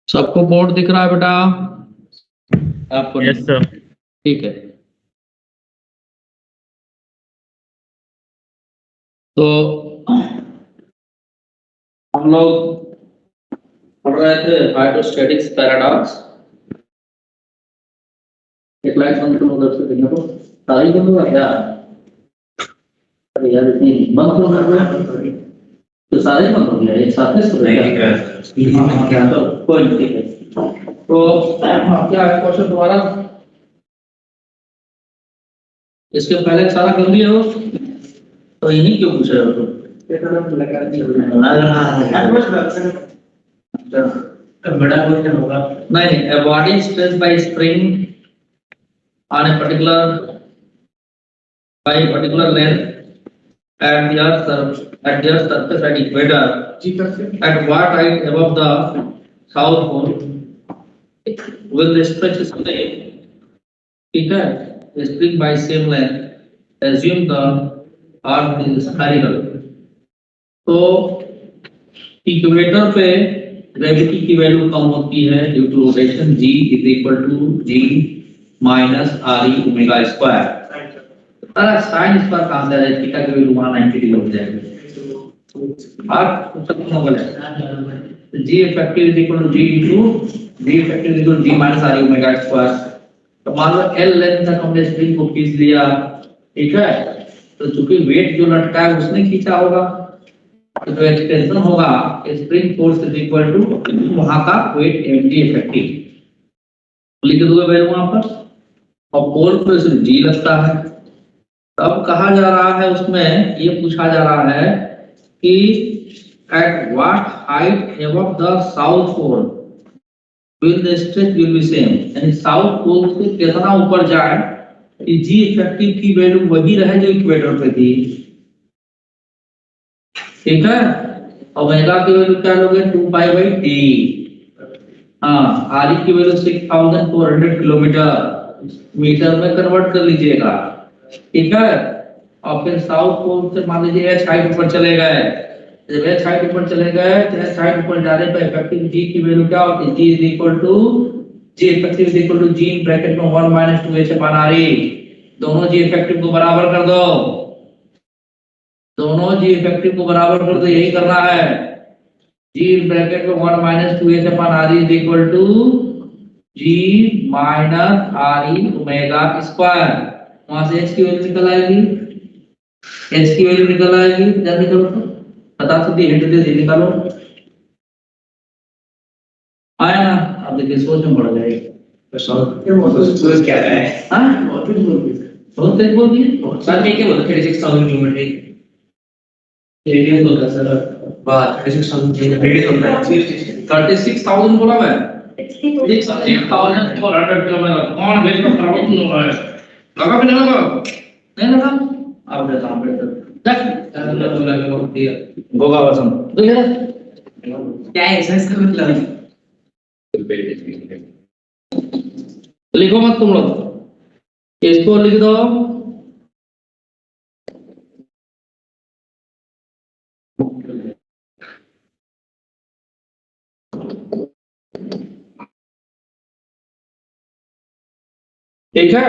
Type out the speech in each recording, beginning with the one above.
सबको बोर्ड दिख रहा है बेटा? आपको? Yes sir. ठीक है, तो हम लोग पढ़ रहे थे हाइड्रोस्टैटिक्स पैराडॉक्स। एक लाइट बंद करो उधर से, देखने को सारी बंद हुआ क्या? अरे यार इतनी बंद हो गया तो सारे बंद हो गया, एक साथ में सब क्या? तो कोई नहीं, ठीक है। तो क्या है क्वेश्चन दोबारा? इसके पहले सारा कर लिया हो तो यही क्यों पूछ रहे हो तुम? बड़ा क्वेश्चन होगा। नहीं, a body is stressed by spring on a particular length at the earth surface at equator. At what height above the south pole will the stretch stay? ठीक है, spring by same length. Assume the earth is spherical. तो equator पे gravity की value कम होती है due to rotation, g is equal to g minus re omega square. अरे sine square कहां से आ जाए? थीटा की वैल्यू 190 डिग्री हो जाएगी। आप सब नॉर्मल है। g effective is equal to g equal to g minus re omega square. तो मान लो l लेंथ तक हमने स्प्रिंग को खींच लिया, ठीक है? तो चूंकि वेट जो लटका है उसने खींचा होगा, तो जो एक्सटेंशन होगा spring force is equal to वहां का वेट mg इफेक्टिव लिख दूंगा वैल्यू वहां पर, और पोल पे सिर्फ g लगता है। तब कहा जा रहा है, उसमें ये पूछा जा रहा है कि at what height above the south pole will the stretch will be same, यानी साउथ पोल से कितना ऊपर जाए कि g इफेक्टिव की वैल्यू वही रहे जो इक्वेटर पे थी, ठीक है? ओमेगा की वैल्यू क्या लोगे? 2 पाई बाई टी। हाँ, आर की वैल्यू 6400 किलोमीटर मीटर में कन्वर्ट कर लीजिएगा, ठीक है? और फिर साउथ पोल से मान लीजिए एच हाइट ऊपर चले गए। जब एच हाइट ऊपर चले गए तो एच हाइट ऊपर जाने पर इफेक्टिव जी की वैल्यू क्या होती है? G is equal to g effective is equal to g bracket में 1 minus 2 h upon R e. दोनों जी इफेक्टिव को बराबर कर दो, दोनों जी इफेक्टिव को बराबर कर दो, यही करना है। जी ब्रैकेट में 1 minus 2h upon r is equal to g minus r e omega square. वहां से h की वैल्यू निकल आएगी, h की वैल्यू निकल आएगी। जल्दी करो तो बता सकती हिंट दे दी, निकालो। आया ना? अब देखिए सोच में पड़ जाएगी। तो क्या है? हां बहुत तेज बोल दिए सर। मैं क्या बोला? 36,000 किलोमीटर रेडियस होता है सर। बात 36,000 रेडियस होता है। 36,000 बोला मैं? 6,400 किलोमीटर। कौन भेज कर प्रॉब्लम हो रहा है? लगा भी नहीं लगा? नहीं लगा? आप बता, आप बता। देख गोगा वसम तो यार क्या है इसका मतलब? लिखो मत तुम लोग, इसको लिख दो। ठीक है?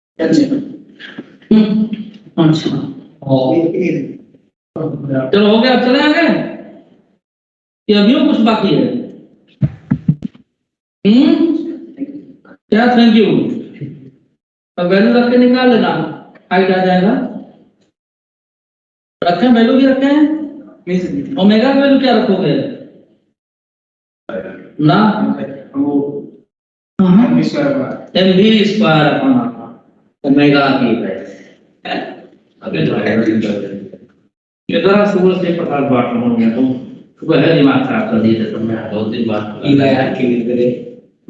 अच्छा चलो हो गया, चले आगे कि अभी कुछ बाकी है? क्या थैंक यू? अब वैल्यू रख के निकाल लेना, हाइट आ जाएगा। रखें वैल्यू भी रखें, ओमेगा की वैल्यू क्या रखोगे ना वो m v square upon omega की ये जरा सुबह से प्रकार बात हो गया तो सुबह है दिमाग खराब कर दिए थे तुमने 2 दिन बाद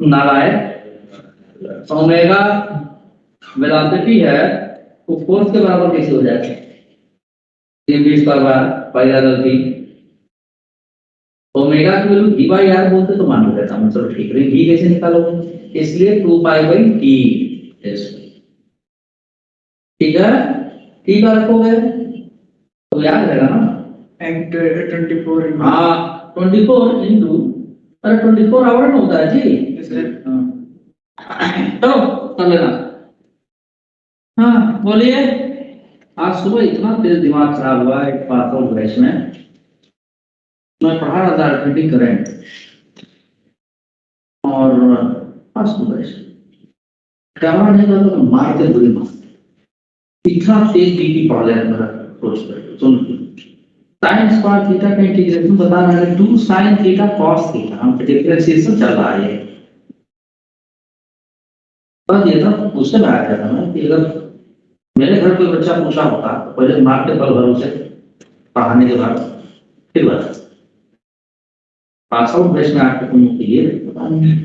नालायक ओमेगा वेलोसिटी है वो फोर्स के बराबर कैसे हो जाएगा m v square pi r l t omega की वैल्यू v बाई r बोलते तो मान लेता हूं चलो ठीक है v कैसे निकालोगे इसलिए 2 पाई बाई t ठीक है t का रखोगे तो याद रहेगा ना and 24 हाँ 24 इनटू अरे 24 आवर में होता है जी चलो कर लेना हाँ बोलिए आज सुबह इतना तेज दिमाग खराब हुआ एक बात और बैच में मैं पढ़ा रहा था अल्टरनेटिंग करंट और फर्स्ट बैच कैमरा नहीं था तो मारते बुरी मार इतना तेज डीपी पढ़ लिया मेरा सोच कर सुन sin स्क्वायर थीटा का इंटीग्रेशन बता रहा है 2 sin थीटा cos थीटा हम डिफरेंशिएशन चल रहा है बस ये था उससे मैं आया था मैं कि अगर मेरे घर कोई बच्चा पूछा होता तो पहले मार के पल भर उसे पढ़ाने के बाद फिर बता पास आउट बैच में आके तुम ये पता नहीं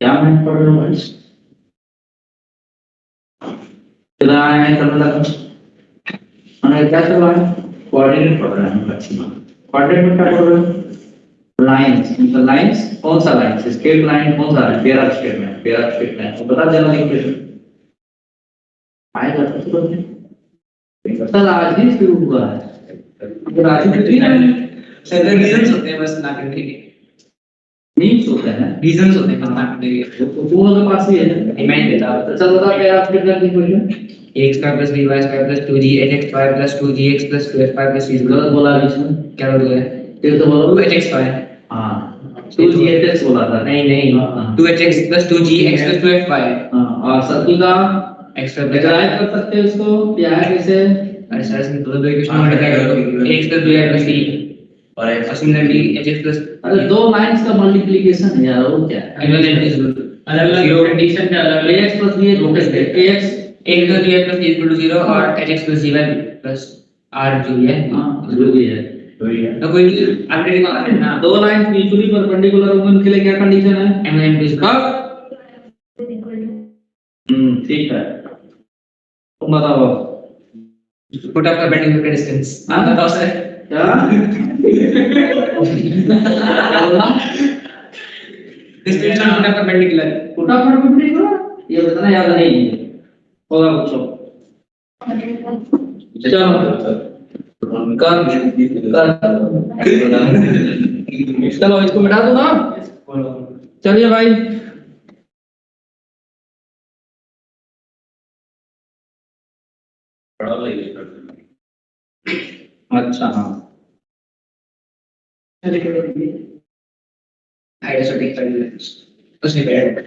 क्या मैं पढ़ रहा हूँ भाई कितना आया है करने लगा मैंने क्या चल रहा है कोऑर्डिनेट पढ़ रहे हैं मैक्सिमम कोऑर्डिनेट में क्या पढ़ रहे हैं लाइंस मतलब लाइंस कौन सा लाइन स्केल लाइन कौन सा है पेयर स्केल में तो बता देना इक्वेशन आएगा तो तुरंत सर आज ही शुरू हुआ है अगर आज ही ठीक है सर रीजंस होते हैं बस ना करने के मीन्स होते हैं रीजंस होते हैं बस ना करने के वो के पास ही है रिमाइंड देता है तो चल बता क्या आप कितना की equation x square plus by square plus 2g hx square plus 2gx plus 2fy plus c गलत बोला बीच में क्या बोल रहे हैं फिर तो बोलो 2hx स्क्वायर हां 2gx बोला था नहीं 2hx plus 2gx plus 2fy हां और सर्किल का x स्क्वायर डिराइव कर सकते हैं उसको क्या है कैसे अरे सर इसमें दो इक्वेशन मल्टीप्लाई कर दो x plus 2y plus c और सिमिलरली hx प्लस अरे दो लाइंस का मल्टीप्लिकेशन है यार वो क्या है अलग-अलग कंडीशन पे अलग ax प्लस b रोटेट है ax एक तो दिया प्लस इक्वल टू 0 और hx plus gy plus r जो है हां जो भी है तो कोई ऑलरेडी माना है ना दो लाइंस म्यूचुअली परपेंडिकुलर होंगे उनके लिए क्या कंडीशन है mn प्लस कब ठीक है तुम बताओ पुट अप परपेंडिकुलर डिस्टेंस आप बताओ सर क्या distance put up perpendicular put up perpendicular ये बताना याद नहीं है होगा बच्चों चलो चलो इसको मिटा दो ना चलिए भाई अच्छा हाँ हाइड्रोस्टैटिक उसमें बैठ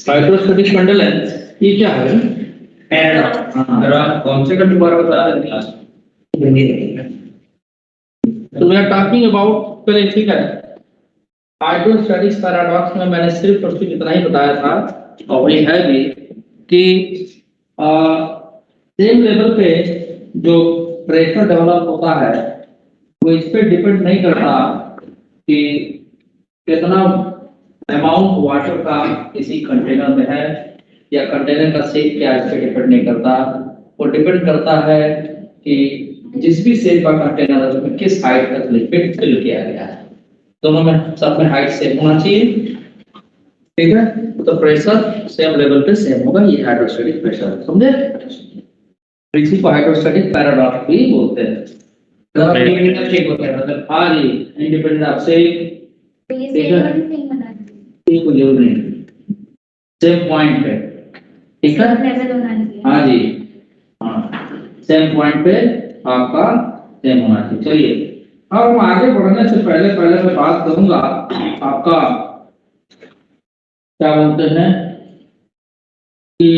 हाइड्रोस्टैटिक बंडल है ये क्या है पैराडॉक्स हाँ कौन से का दोबारा बता क्लास तो मैं टॉकिंग अबाउट पहले ठीक है हाइड्रोस्टैटिक्स पैराडॉक्स में मैंने सिर्फ और सिर्फ इतना ही बताया था और वही है भी कि सेम लेवल पे जो प्रेशर डेवलप होता है वो इस पे डिपेंड नहीं करता कि कितना अमाउंट वाटर का किसी कंटेनर में है या कंटेनर का शेप क्या इस पे डिपेंड नहीं करता वो डिपेंड करता है कि जिस भी शेप का कंटेनर है उसमें किस हाइट तक लिक्विड फिल किया गया है दोनों में सब में हाइट सेम होना चाहिए ठीक है तो प्रेशर सेम लेवल पे सेम होगा ये हाइड्रोस्टैटिक प्रेशर समझे इसी को हाइड्रोस्टैटिक पैराडॉक्स भी बोलते हैं ठीक होता है मतलब हाँ जी इंडिपेंडेंट ऑफ शेप ठीक है ये कोई जरूर नहीं सेम पॉइंट पे ठीक है हाँ जी हाँ सेम पॉइंट पे आपका सेम होना चाहिए चलिए अब हम आगे बढ़ने से पहले मैं बात करूंगा आपका क्या बोलते हैं कि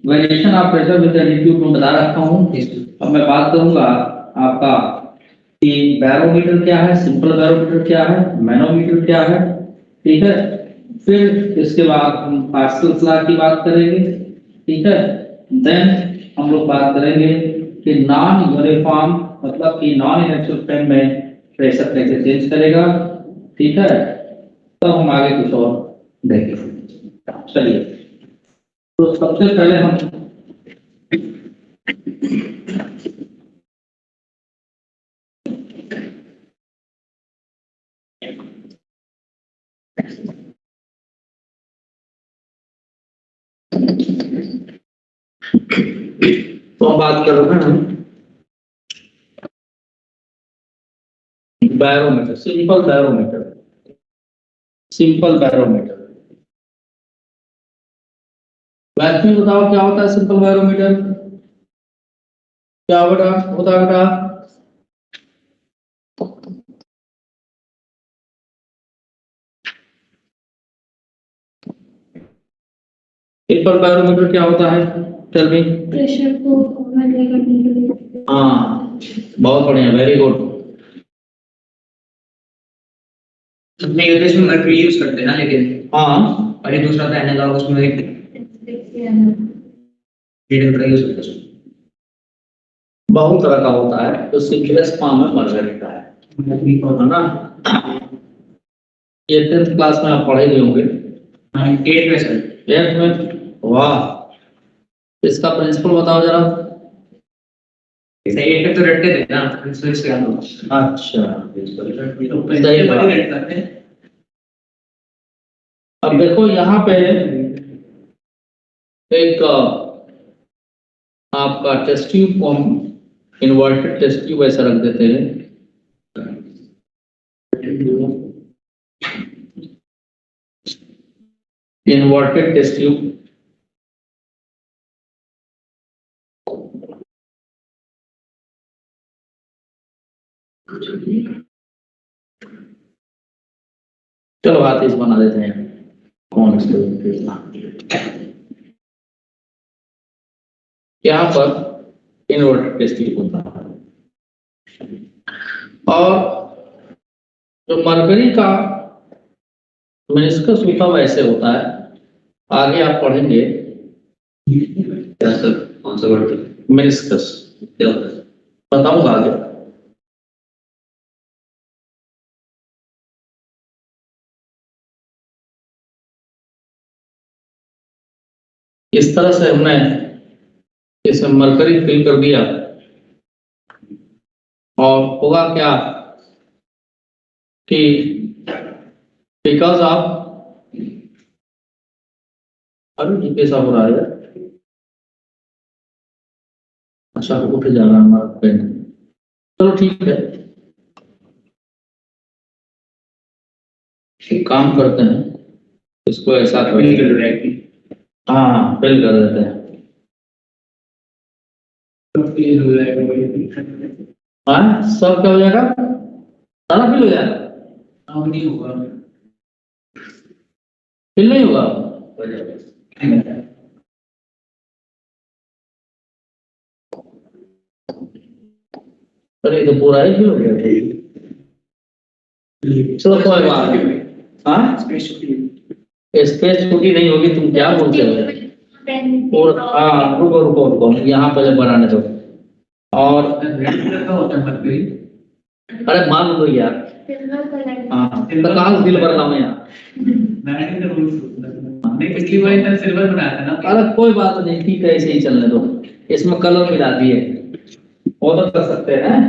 variation of pressure with attitude में बता रखा हूँ अब मैं बात करूंगा आपका कि बैरोमीटर क्या है, सिंपल बैरोमीटर क्या है, मैनोमीटर क्या है, ठीक है। फिर इसके बाद हम पास्कल्स लॉ की बात करेंगे, ठीक है। देन हम लोग बात करेंगे कि नॉन यूनिफॉर्म मतलब कि नॉन इनएक्टिव फ्रेम में प्रेशर कैसे चेंज करेगा, ठीक है। तो हम आगे कुछ और देखेंगे। चलिए, तो सबसे पहले हम तो हम बात कर रहे हैं barometer, simple barometer, simple barometer. Vacuum बताओ क्या होता है सिंपल बैरोमीटर, क्या होता बेटा? सिंपल बैरोमीटर क्या होता है, टेल मी। प्रेशर को मेजर करने के लिए। हाँ, बहुत बढ़िया, वेरी गुड। अपने यूनिट में मर्क्यूरी यूज करते हैं ना, लेकिन हाँ, और ये दूसरा था एनालॉग, उसमें एक रीडर का यूज करते हैं। बहुत तरह का होता है, तो सिंपलेस्ट फॉर्म में मर्क्यूरी का है ना। ये 10th क्लास में आप पढ़े होंगे। 8 में सर। 8th में, वाह। इसका प्रिंसिपल बताओ जरा। ऐसे 8 में तो रटते थे ना, प्रिंसिपल से याद होगा। अच्छा, तो सही बात। रट करते हैं। अब देखो यहाँ पे एक आपका टेस्ट ट्यूब को हम इन्वर्टेड टेस्ट ट्यूब ऐसा रख देते हैं। इन्वर्टेड टेस्ट ट्यूब, चलो बात इस बना देते हैं। कौन यहाँ पर इन्वर्टेड टेस्ट ट्यूब होता है, और जो मरकरी का मेनिस्कस होता वैसे होता है। आगे आप पढ़ेंगे क्या सर, कौन सा वर्ड? मेनिस्कस क्या होता है? बताऊंगा आगे। इस तरह से हमने इसमें मरकरी फिल कर दिया, और होगा क्या कि बिकॉज ऑफ, अभी जी कैसा हो रहा है, अच्छा उठ जा रहा है हमारा पेन। चलो ठीक है, एक काम करते हैं, इसको ऐसा कर, हाँ फिल कर देते हैं। हाँ, सब क्या हो जाएगा, सारा फिल हो जाएगा। अब नहीं होगा। फिल नहीं होगा, अरे तो पूरा ही फिल हो गया। चलो कोई बात नहीं। हाँ, स्पेस छुट्टी नहीं होगी, तुम क्या बोलते हो। और हाँ, रुको रुको रुको, यहाँ पर बनाने दो। और अरे मान लो यार, हाँ प्रकाश दिल भर लाओ यार। पिछली बार सिल्वर बनाया था ना। अरे कोई बात नहीं, ठीक है, ऐसे ही चलने दो। इसमें कलर मिला दिए, वो तो कर सकते हैं,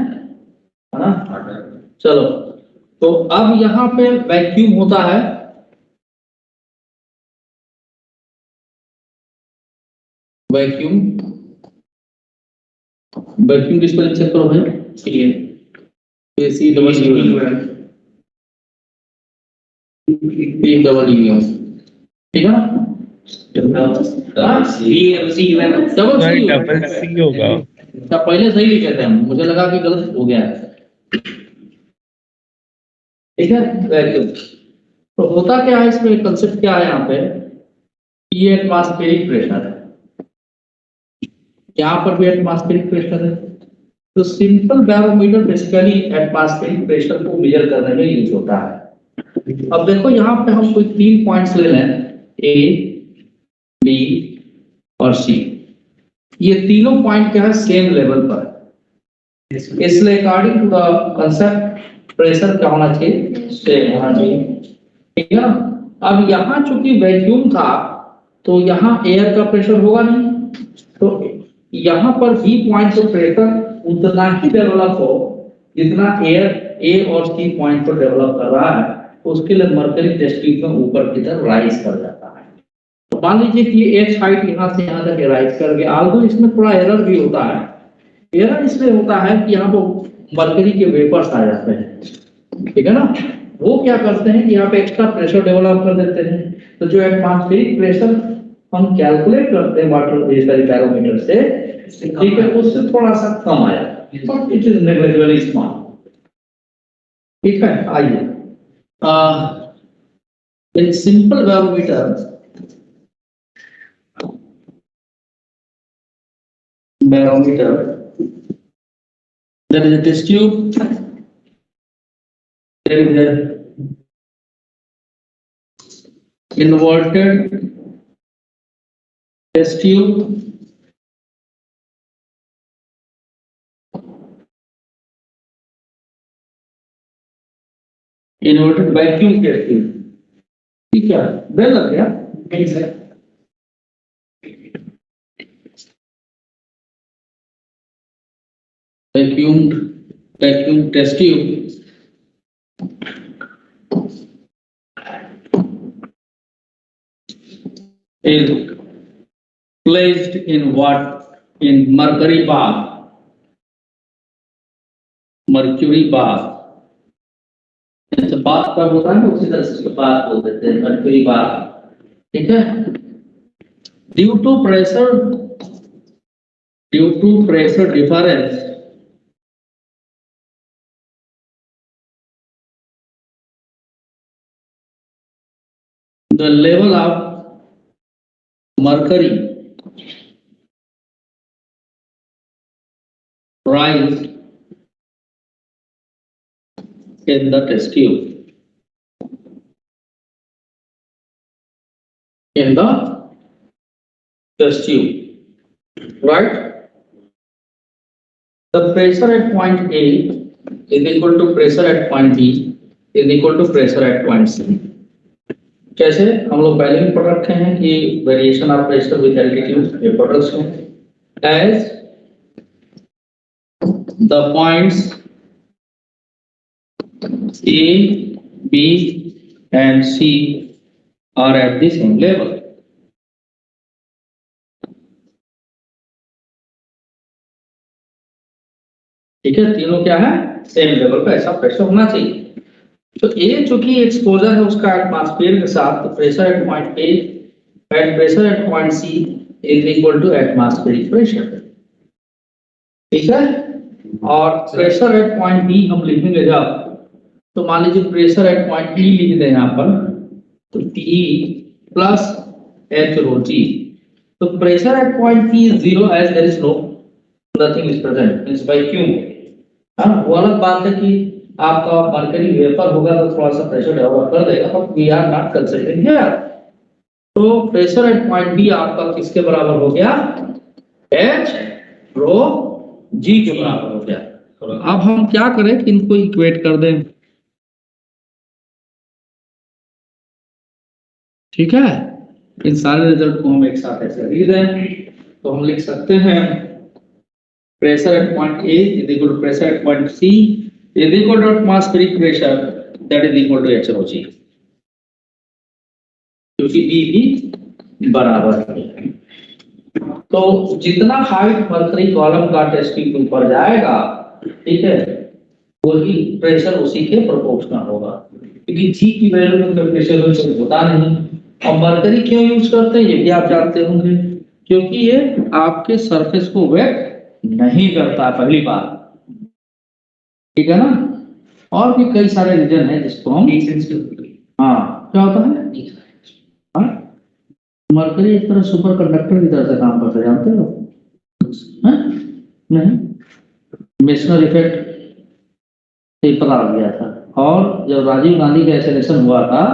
है ना। चलो, तो अब यहाँ पे वैक्यूम होता है, वैक्यूम। वैक्यूम किस पर चेक करो भाई, सी डबल यू, ठीक है ना। डबल सी होगा। क्या पहले सही लिखे थे हम, मुझे लगा कि गलत हो गया है, ठीक है। वैक्यूम तो होता क्या है, इसमें कंसेप्ट क्या है यहाँ पे, ये एटमॉस्फेरिक प्रेशर है, यहाँ पर भी एटमॉस्फेरिक प्रेशर है, तो simple barometer basically atmospheric pressure को मेजर करने में यूज होता है। अब देखो यहाँ पे हम कोई 3 पॉइंट्स ले लें, ए, बी और सी। ये तीनों पॉइंट क्या है, सेम लेवल पर है, इसलिए according to the concept pressure क्या होना चाहिए, सेम होना चाहिए, ठीक है ना। अब यहाँ चूंकि वैक्यूम था तो यहाँ एयर का प्रेशर होगा नहीं, तो यहाँ पर बी पॉइंट पर प्रेशर उतना ही डेवलप हो जितना एयर ए और सी पॉइंट पर डेवलप कर रहा है, उसके लिए मर्करी टेस्ट ट्यूब में ऊपर की तरफ राइज कर जाता है। तो मान लीजिए कि एच हाइट यहाँ से यहाँ तक राइज कर गया, आल्दो इसमें थोड़ा एरर भी होता है। एरर इसलिए होता है कि यहाँ पर मर्करी के वेपर्स आ जाते हैं, ठीक है ना। वो क्या करते हैं कि यहाँ पे एक्स्ट्रा प्रेशर डेवलप कर देते हैं, तो जो एटमॉस्फेरिक प्रेशर हम कैलकुलेट करते हैं वाटर बैरोमीटर से, ठीक है, उससे थोड़ा सा कम आया, but it is negligibly small, ठीक है। आइए in simple barometer there is a test tube, there is a inverted test tube, inverted vacuum test tube, ठीक है, बेल लग गया, नहीं sir, vacuum test tube is placed in what, in mercury bath, जैसे बात कब होता है उसी तरह से बात बोल देते हैं, मर्क्यूरी बात, ठीक है। Due to pressure difference the level of mercury rise in the test tube, right? The pressure at point A is equal to pressure at point B is equal to pressure at point C. कैसे, हम लोग पहले भी पढ़ रखे हैं कि variation of pressure with altitude ये पढ़ रखे हैं। As the points A, B and C are at the same level, ठीक है, तीनों क्या है, सेम लेवल पे ऐसा प्रेशर होना चाहिए। तो ए चूंकि एक्सपोजर है उसका एटमॉस्फेयर के साथ, तो pressure at point A and pressure at point C is equal to atmospheric pressure, ठीक है। और प्रेशर एट पॉइंट बी हम लिखेंगे जब, तो मान लीजिए प्रेशर एट पॉइंट ई लिख दें यहाँ पर, तो T plus h rho g. तो pressure at point P is 0 as there is no nothing is present, means vacuum. हाँ, वो अलग बात है कि आपका मर्करी वेपर होगा तो थोड़ा सा प्रेशर डेवलप कर देगा, but we are not considering here. तो प्रेशर एट पॉइंट बी आपका किसके बराबर हो गया, एच रो जी के बराबर हो गया। अब हम क्या करें कि इनको इक्वेट कर दें, ठीक है। इन सारे रिजल्ट को हम एक साथ ऐसे लिख दें, तो हम लिख सकते हैं pressure at point A is equal to pressure at point C is equal to atmospheric pressure that is equal to HROG, क्योंकि B भी बराबर है। तो जितना हाइट मर्करी कॉलम का टेस्ट ट्यूब ऊपर जाएगा, ठीक है, वही प्रेशर उसी के प्रोपोर्शनल होगा, क्योंकि G की वैल्यू में कोई प्रेशर होता नहीं। और मर्करी क्यों यूज करते हैं ये भी आप जानते होंगे, क्योंकि ये आपके सरफेस को वेट नहीं करता, पहली बात, ठीक है ना। और भी कई सारे रीजन है जिसको हम, हाँ क्या होता है, हाँ, मरकरी एक तरह सुपर कंडक्टर की तरह से काम करता है, जानते हो? नहीं, मेसनर इफेक्ट से पता लग गया था। और जब राजीव गांधी का एसेसिनेशन हुआ था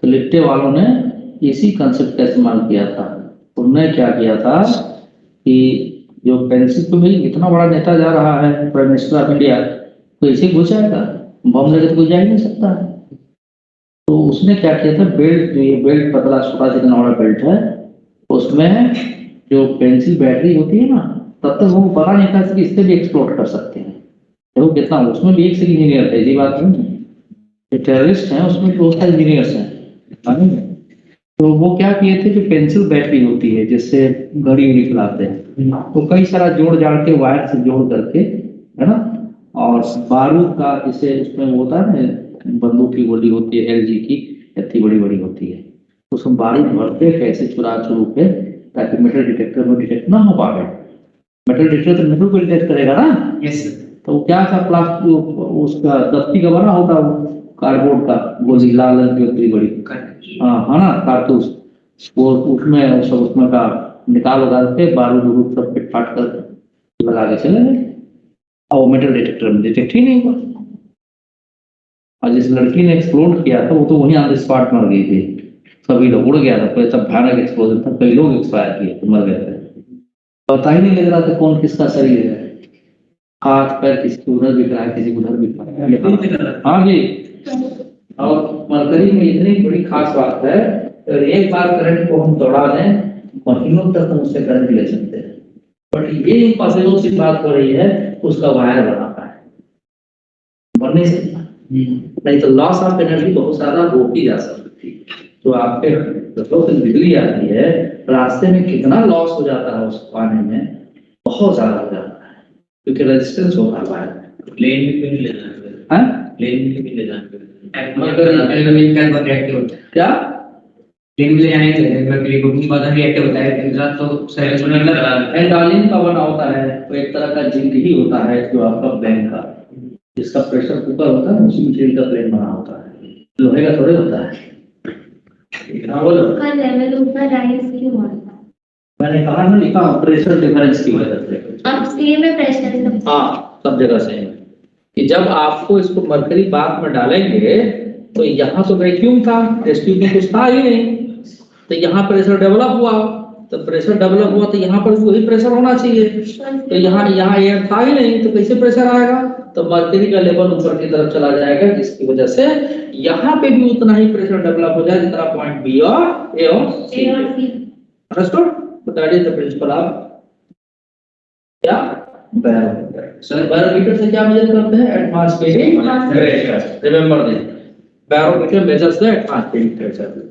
तो लिट्टे वालों ने इसी कंसेप्ट का इस्तेमाल किया था। उन्होंने क्या किया था कि जो पेंसिल पे भाई इतना बड़ा नेता जा रहा है प्राइम मिनिस्टर ऑफ इंडिया, तो इसे घुस जाएगा, बम लगे तो कोई जा ही नहीं सकता है। तो उसने क्या किया था, बेल्ट, जो ये बेल्ट पतला छोटा जितना बड़ा बेल्ट है, उसमें जो पेंसिल बैटरी होती है ना, तब तक वो पता नहीं था कि इससे भी एक्सप्लोर कर सकते हैं। देखो कितना, उसमें भी एक से इंजीनियर थे, ये बात नहीं है, टेररिस्ट हैं उसमें बहुत सारे इंजीनियर्स हैं। तो वो क्या किए थे, जो पेंसिल बैटरी होती है जिससे घड़ी उड़ी चलाते हैं, तो कई सारा जोड़ जाड़ के वायर से जोड़ करके, है ना, और बारूद का, जैसे उसमें वो होता है ना, बंदूक की गोली होती है एलजी की, इतनी बड़ी बड़ी होती है, उसमें बारूद भरते कैसे चुरा चुरू के, ताकि मेटल डिटेक्टर में डिटेक्ट ना हो पाए। मेटल डिटेक्टर तो मेटल को डिटेक्ट करेगा ना। यस। तो वो क्या था, प्लास्टिक उसका दस्ती का बना होता, वो कार्डबोर्ड का गोली, लाल रंग की होती बड़ी, हाँ है ना, कारतूस, वो उसमें सब उसमें का निकाल उगाल के बारूद उरूद सब पिट फाट कर लगा के चले गए, और वो मेटल डिटेक्टर में डिटेक्ट ही नहीं हुआ। और जिस लड़की ने एक्सप्लोड किया था वो तो वहीं ऑन द स्पॉट मर गई थी, सभी लोग उड़ गया था, कोई सब भयानक एक्सप्लोजन था, कई लोग एक्सपायर किए तो मर गए थे, पता ही नहीं लग रहा था कौन किसका शरीर है, हाथ पैर किसी को उधर दिख रहा है, किसी को उधर दिख रहा है। हाँ जी, और मरकरी में इतनी बड़ी खास बात है, और एक बार करंट को हम दौड़ा दें महीनों तक हम उससे करंट ले सकते हैं, बट ये इम्पॉसिबल सी बात हो रही है उसका वायर बना पाए, बनने से नहीं तो लॉस ऑफ एनर्जी बहुत ज्यादा रोकी जा सकती है। तो आपके तो बिजली आती है, रास्ते में कितना लॉस हो जाता है उस पानी में, बहुत ज्यादा हो जाता है, क्योंकि रेजिस्टेंस हो रहा है। प्लेन में भी ले जाना है, प्लेन में भी ले जाना है, क्या प्लेन में ले जाने के लिए मर्करी को बहुत ज्यादा रिएक्टिव होता है, दूसरा तो सेलेक्शन एंडालिन का बना होता है, तो एक तरह का जिंक ही होता है जो आपका प्लेन का, जिसका प्रेशर कुकर होता है उसी मटेरियल का प्लेन बना होता है, लोहे का थोड़े होता है। बोलो, का लेवल ऊपर राइज क्यों होता है? मैंने कहा ना, लिखा प्रेशर डिफरेंस की वजह से। अब सेम है प्रेशर? हाँ, सब जगह सेम है कि जब आपको इसको मरकरी बाथ में डालेंगे तो यहाँ तो वैक्यूम था, टेस्ट ट्यूब में कुछ था ही नहीं, तो यहाँ प्रेशर डेवलप हुआ, तो प्रेशर डेवलप हुआ तो यहाँ पर वही प्रेशर होना चाहिए, तो यहाँ एयर था ही नहीं, तो कैसे प्रेशर आएगा, तो मर्करी का लेवल ऊपर की तरफ चला जाएगा, जिसकी वजह से यहाँ पे भी उतना ही प्रेशर डेवलप हो जाए जितना पॉइंट बी और ए और C. Understood? That is the principle of क्या बैरोमीटर। सर बैरोमीटर से क्या मेजर करते हैं? Atmospheric pressure. Remember this, barometer measures the atmospheric pressure.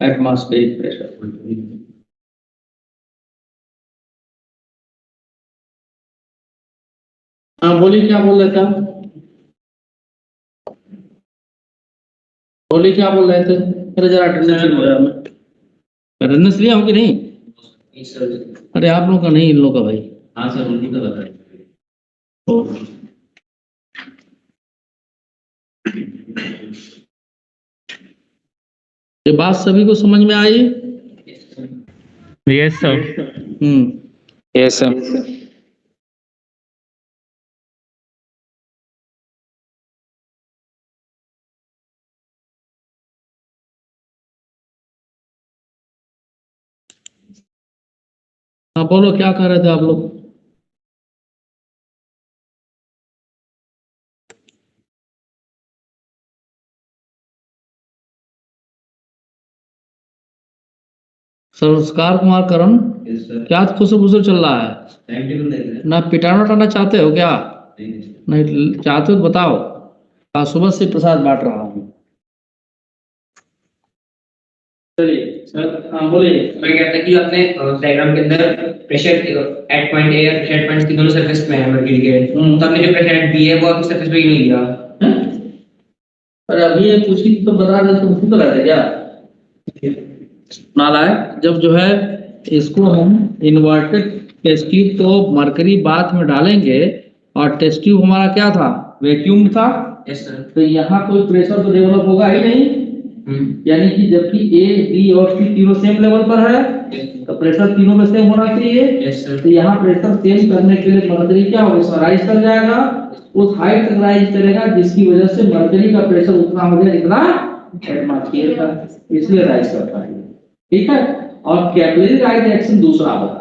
Atmospheric pressure. हाँ बोलिए, क्या बोल रहे थे आप? बोलिए क्या बोल रहे थे? अरे जरा अटेंडेंस लिया हो कि नहीं? अरे आप लोगों का नहीं, इन लोगों का भाई। हाँ सर, उनकी तो बताइए। ये बात सभी को समझ में आई? Yes sir. Yes sir. हाँ बोलो, क्या कह रहे थे आप लोग? संस्कार कुमार करण, क्या खुश बुजुर्ग चल रहा है? टाइम टेबल देख रहे हैं ना पिटाना टाना चाहते हो क्या? नहीं। नहीं चाहते हो तो बताओ, आज सुबह से प्रसाद बांट रहा हूँ। चलिए सर, हाँ बोलिए। मैं कहता कि अपने डायग्राम के अंदर प्रेशर एट पॉइंट ए और प्रेशर एट पॉइंट सी दोनों सरफेस पे है मर्करी के, तो हमने जो प्रेशर एट बी है वो आपकी सरफेस पे ही नहीं लिया। अरे अभी ये पूछी तो बता रहे तुम खुद रहे क्या नालायक? जब जो है इसको हम इन्वर्टेड टेस्ट ट्यूब तो मरकरी बाथ में डालेंगे, और टेस्ट ट्यूब हमारा क्या था? वैक्यूम था। Yes sir. तो यहाँ कोई प्रेशर तो डेवलप होगा ही नहीं, यानी कि जबकि ए बी और सी तीनों सेम लेवल पर है तो प्रेशर तीनों में सेम होना चाहिए। Yes sir. तो यहाँ प्रेशर सेम करने के लिए मर्करी क्या होगा, इसमें राइज कर जाएगा, उस हाइट तक राइज करेगा जिसकी वजह से मर्करी का प्रेशर उतना हो जाए जितना एटमॉस्फेयर का, इसलिए राइज करता है। ठीक है। और कैपिलरी राइज एक्शन दूसरा होगा,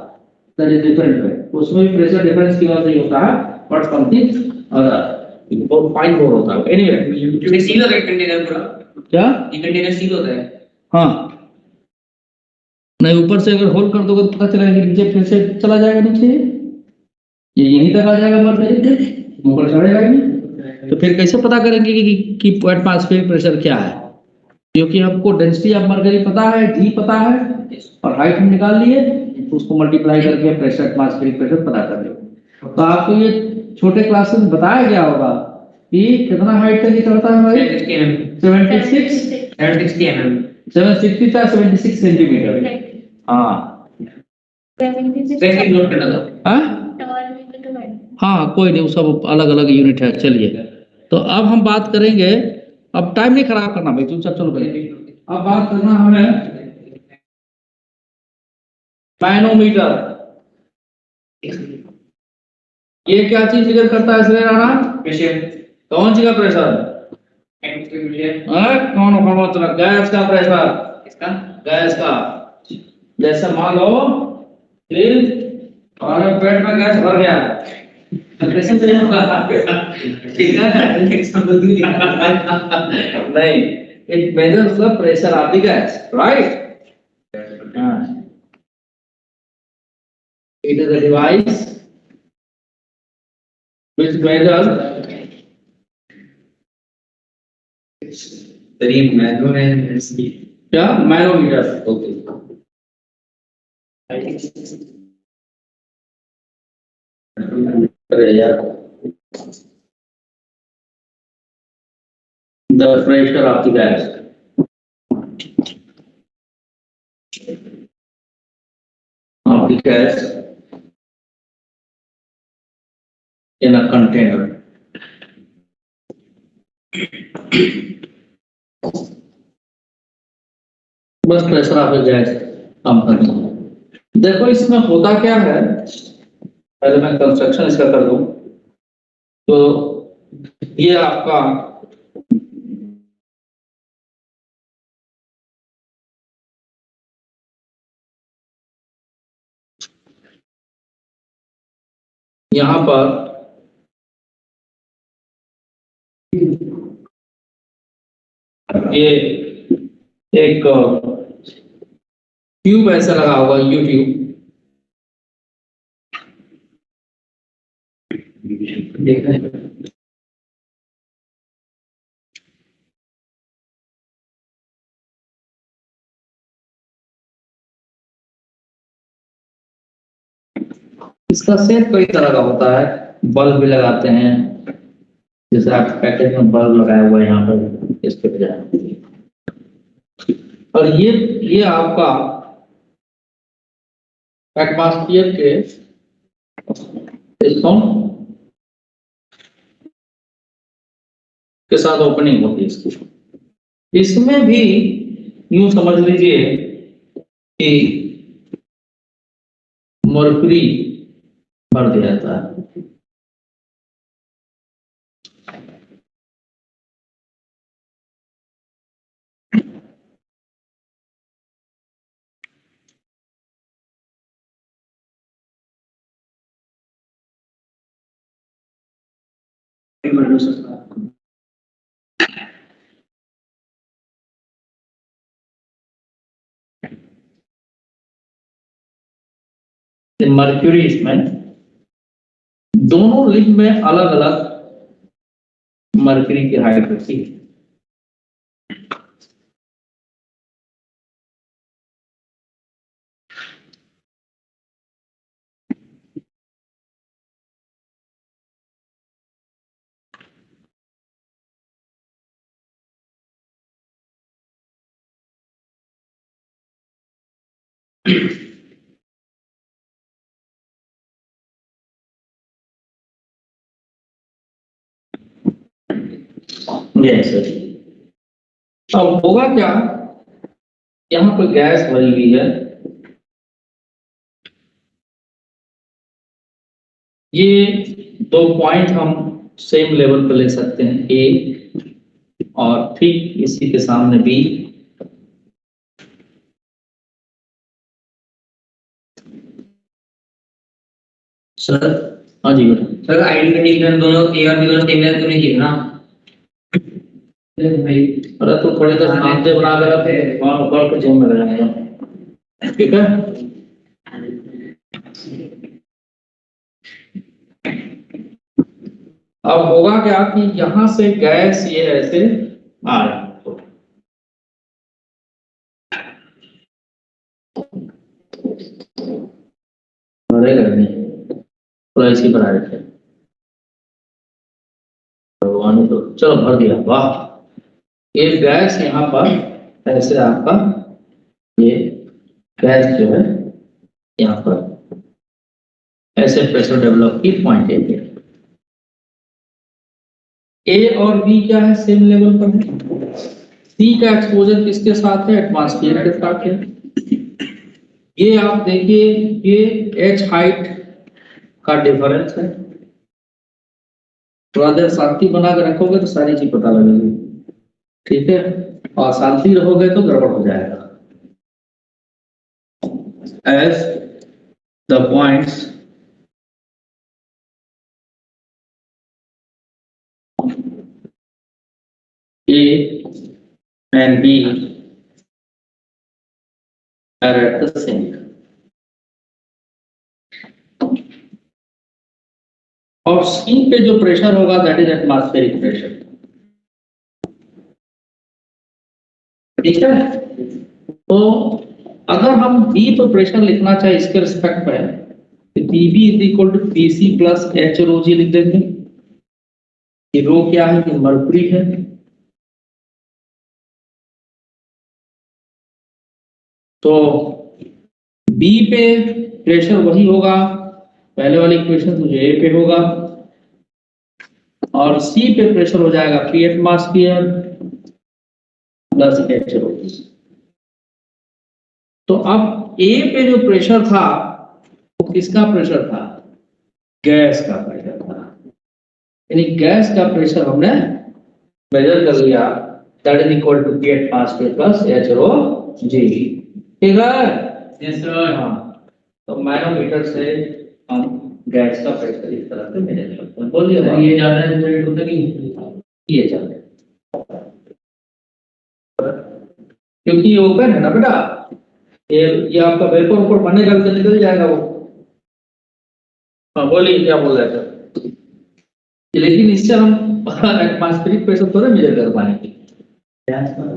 दैट इज डिफरेंट वे, उसमें भी प्रेशर डिफरेंस की वजह से होता है, बट समथिंग अदर बहुत फाइन मोर होता है। एनीवे सील होता है कंटेनर पूरा, क्या ये कंटेनर सील होता है। हाँ नहीं, ऊपर से अगर होल्ड कर दोगे तो पता चलेगा कि नीचे फिर से चला जाएगा, नीचे ये यहीं तक आ जाएगा मर्करी, ऊपर चढ़ेगा ही नहीं। तो फिर कैसे पता करेंगे कि एटमॉस्फेरिक प्रेशर क्या है, क्योंकि हमको डेंसिटी ऑफ मर्करी पता है, जी पता है और हाइट हम निकाल लिए, तो उसको मल्टीप्लाई करके प्रेशर एटमॉस्फेरिक प्रेशर पता कर लेंगे। तो आपको ये छोटे क्लासेस में बताया गया होगा कि कितना हाइट तक ये चढ़ता है भाई, 76 760 mm 760 या 76 सेंटीमीटर। हाँ 76 वैसे नोट करना था। हाँ टॉल में तो है। हाँ कोई नहीं, वो सब अलग अलग यूनिट है। चलिए तो अब हम बात करेंगे, अब टाइम नहीं खराब करना भाई, तुम सब चलो पहले। अब बात करना हमें मैनोमीटर, ये क्या चीज फिगर करता है इसलिए राणा, प्रेशर कौन सी का प्रेशर, एटमॉस्फेरिक कौन कौन मतलब गैस का प्रेशर, इसका गैस का, जैसे मान लो फ्रिज और पेट में गैस भर गया, प्रेशर तो नहीं होगा, ठीक है नहीं, it measures the pressure of the gas, right. It is a device which measures तरीब मैनो है इसकी। क्या मैनोमीटर। ओके अरे यार, the pressure of the gas of the gas in a container. बस प्रेशर ऑफ द गैस कम करना है। देखो इसमें होता क्या है, पहले मैं कंस्ट्रक्शन इसका कर दूं तो ये आपका यहाँ पर ये एक ट्यूब ऐसा लगा होगा, यू ट्यूब, देख रहे हैं? इसका शेप कई तरह का होता है, बल्ब भी लगाते हैं, जैसे आप पैकेज में बल्ब लगाया हुआ है यहाँ पर इस पे बजाय, और ये आपका एटमॉस्फेयर के साथ ओपनिंग होती है इसकी। इसमें भी यूं समझ लीजिए कि मर्क्यूरी भर दिया जाता है। मर्क्यूरी इसमें दोनों लिंब में अलग अलग मर्क्यूरी की हाइट होती है। Yes, sir. अब होगा क्या, यहाँ पर गैस भरी हुई है, ये दो पॉइंट हम सेम लेवल पर ले सकते हैं, ए और ठीक इसी के सामने बी। सर हाँ जी बेटा। सर आइडियल कंडीशन दोनों ए और बी दोनों सेम है तो नहीं चाहिए ना भाई। अरे तो थोड़ी देर नाश्ते बना कर रखे वहां ऊपर के जिम में लगाएगा, ठीक है। अब होगा क्या कि यहां से गैस ये ऐसे आ रहा है, भरेगा नहीं, थोड़ा इसी पर आ रहे थे भगवान, तो चलो भर दिया, वाह। ये गैस यहाँ पर ऐसे आपका ये गैस जो है यहाँ पर ऐसे प्रेशर डेवलप की पॉइंट ए और बी क्या है, सेम लेवल पर है। सी का एक्सपोजर किसके साथ है, एटमॉस्फेयर के साथ है। ये आप देखिए, ये एच हाइट का डिफरेंस है। थोड़ा देर शांति बना के रखोगे तो सारी चीज पता लगेगी, ठीक है। और शांति रहोगे तो गड़बड़ हो जाएगा। As the points A and B are at the center. और C पे जो प्रेशर होगा दैट इज एटमॉस्फेरिक प्रेशर, ठीक है। तो अगर हम B पर प्रेशर लिखना चाहे इसके रिस्पेक्ट में, तो PB is equal to PC plus h rho g लिख देंगे। ये रो क्या है, ये मर्क्यूरी है। तो B पे प्रेशर वही होगा, पहले वाली इक्वेशन तो A पे होगा, और C पे प्रेशर हो जाएगा P एटमॉस्फेयर प्लस एच रो। तो अब A पे जो प्रेशर था वो किसका प्रेशर था, गैस का प्रेशर था, यानी गैस का प्रेशर हमने मेजर कर लिया, that is equal to P atmosphere plus h rho g, ठीक है। Yes sir. हाँ, तो मैनोमीटर से हम गैस का प्रेशर इस तरह से मेजर करते हैं। बोलिए ये ज्यादा रेट होता नहीं, ये चल, क्योंकि ये ओपन है ना बेटा, ये आपका वेपर ऊपर बनेगा तो निकल जाएगा वो। हाँ बोलिए क्या बोल रहे थे, लेकिन इससे हम एटमॉस्फेरिक प्रेशर थोड़ा मेजर कर पाएंगे।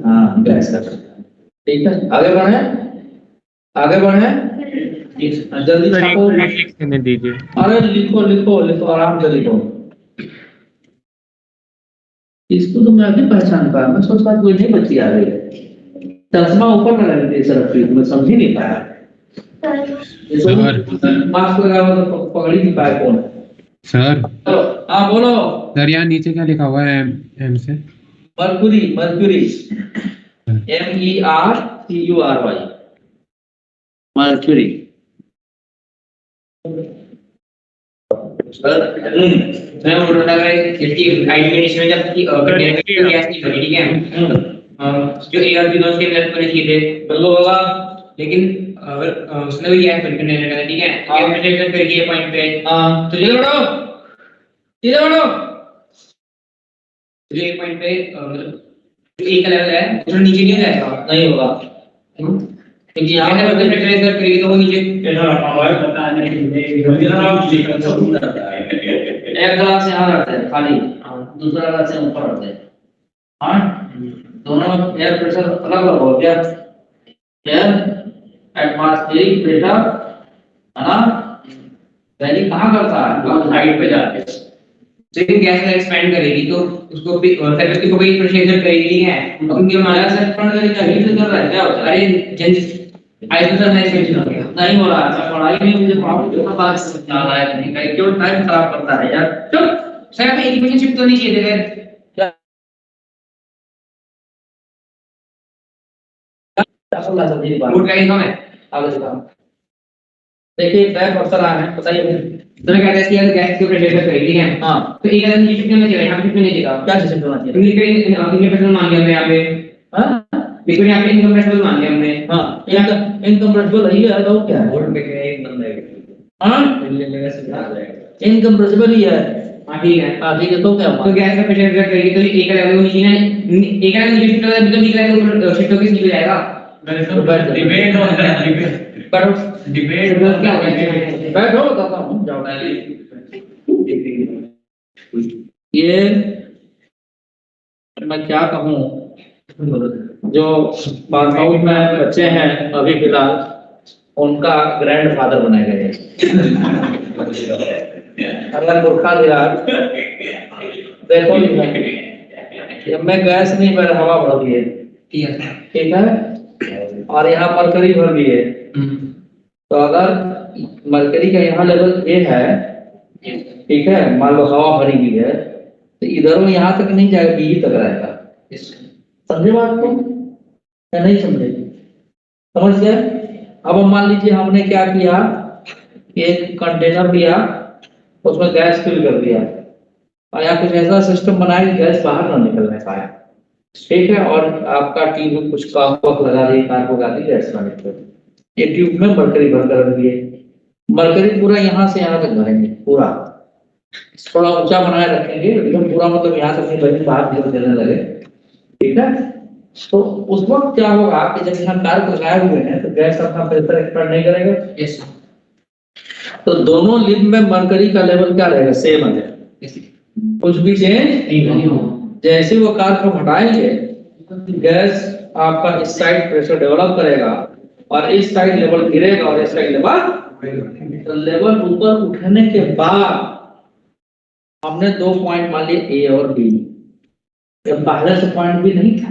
हाँ गैस का, ठीक है। आगे बढ़े, आगे बढ़े, जल्दी छापो। लिखने दीजिए। अरे लिखो लिखो लिखो, आराम से लिखो। इसको तो मैं अभी पहचान पाया, मैं सोच रहा कोई नहीं बच्ची आ रही है, चश्मा ऊपर लगा दी सर, मैं समझ ही नहीं पाया। मास्क लगा हुआ तो पकड़ ही नहीं पाया कौन। सर हाँ बोलो सर, यहाँ नीचे क्या लिखा हुआ है एम से? Mercury, mercury MERCURY, mercury. मैं बोल रहा था कि आइडियल कंडीशन में जब कंटेनर में गैस नहीं भरी, ठीक है, जो ए और बी दोनों सेम लेवल पर नहीं थे बिल्कुल होगा, लेकिन अगर उसने भी गैस भरी कंटेनर का, ठीक है, तो गैस प्रेशर करके ये पॉइंट पे, हाँ तो सीधे बढ़ो, सीधे बढ़ो। जो एक पॉइंट पे मतलब जो ए का लेवल है उसमें नीचे नहीं जाएगा, नहीं होगा, क्योंकि यहाँ पर प्रेशर करेगी तो वो नीचे एक ग्लास यहाँ रखते हैं खाली, दूसरा ग्लास यहाँ ऊपर रखते हैं। हाँ दोनों एयर प्रेशर अलग अलग हो गया, एयर एटमॉस्फेरिक प्रेशर है ना, वैली कहाँ करता है, हाइट पे जाके। लेकिन गैस का एक्सपेंड करेगी तो उसको भी सरफेस को भी प्रेशर करेगी, ठीक है। अब उनके हमारा से एक्सपेंड करेगा, हीट से कर रहा है क्या होता है, अरे जन आई तो नहीं एक्सपेंशन हो गया, नहीं हो रहा है, पढ़ाई में मुझे प्रॉब्लम बात समझ आ रहा है नहीं, क्यों टाइम खराब करता है यार। चल सर हमें एलिमिनेशन शिफ्ट तो नहीं चाहिए थे। ला समझिए बात मूड का इनकम है। आगे दिखाओ। देखिए बैक और सलाह है, बताइए तो मैं कहता है कि अगर गैस के ऊपर प्रेशर करें, ठीक है? हाँ तो एक आदमी नीचे क्यों नहीं चला, यहाँ पे क्यों नहीं चला? क्या चीज करना चाहिए? इनके प्रेशर मान लिया हमने यहाँ पे, हाँ लेकिन यहाँ पे इनकम प्रेशर मान लिया हमने। हाँ इनकम्प्रेसिबल ही है तो क्या है? वोल्ट पे क्या एक बंदा है हाँ ले लेगा सीधा आ जाएगा। इनकम्प्रेसिबल ही है। हाँ ठीक है। हाँ ठीक है तो क्या तो हुआ? गैस का प्रेशर एग्जर्ट करेगी तो एक लेवल नीचे ना, एक लेवल नीचे शिफ्ट होगा तो दूसरा लेवल ऊपर शिफ्ट होकर नीचे जाएगा। डिबेट हो रहा है, डिबेट बैठो डिबेट तो क्या होगा? बैठो बताता हूँ जाओ। ये मैं क्या कहूँ, जो पास आउट में बच्चे हैं अभी फिलहाल उनका ग्रैंड फादर बनाए गए हैं। अगर मूर्खा दिया देखो ये मैं गैस नहीं पर हवा भर दी है, ठीक है। ठीक है, और यहाँ मरकरी भर दी है। तो अगर मरकरी का यहाँ लेवल ए है, ठीक है, मान लो हवा भरी हुई है तो इधर वो यहाँ तक नहीं जाएगा, बी तक रहेगा। समझे बात को या नहीं समझे? समझ गए? अब हम मान लीजिए हमने क्या किया, एक कंटेनर लिया उसमें गैस फिल कर दिया और यहाँ कुछ ऐसा सिस्टम बनाया कि गैस बाहर ना निकलने पाए, ठीक है, और आपका ट्यूब में कुछ कॉक लगा दिए, कार को लगा दी, गैस ना निकले। ये ट्यूब में मरकरी भर कर रख दिए, मरकरी पूरा यहाँ से यहाँ तक भरेंगे, पूरा थोड़ा ऊंचा बनाए रखेंगे एकदम पूरा, मतलब यहाँ तक नहीं भरेंगे, बाहर निकल देने लगे, ठीक है। तो उस वक्त क्या होगा कि जब यहाँ कार लगाए हुए हैं तो गैस अपना प्रेशर एक्सपेंड नहीं करेगा। यस तो दोनों लिप में मरकरी का लेवल क्या रहेगा? सेम है, कुछ भी चेंज नहीं हो। जैसे वो कार को हटाएंगे गैस आपका इस साइड प्रेशर डेवलप करेगा और इस साइड लेवल गिरेगा और इस साइड लेवल, तो लेवल ऊपर उठने के बाद हमने दो पॉइंट मान लिए ए और बी। जब पहले से पॉइंट बी नहीं था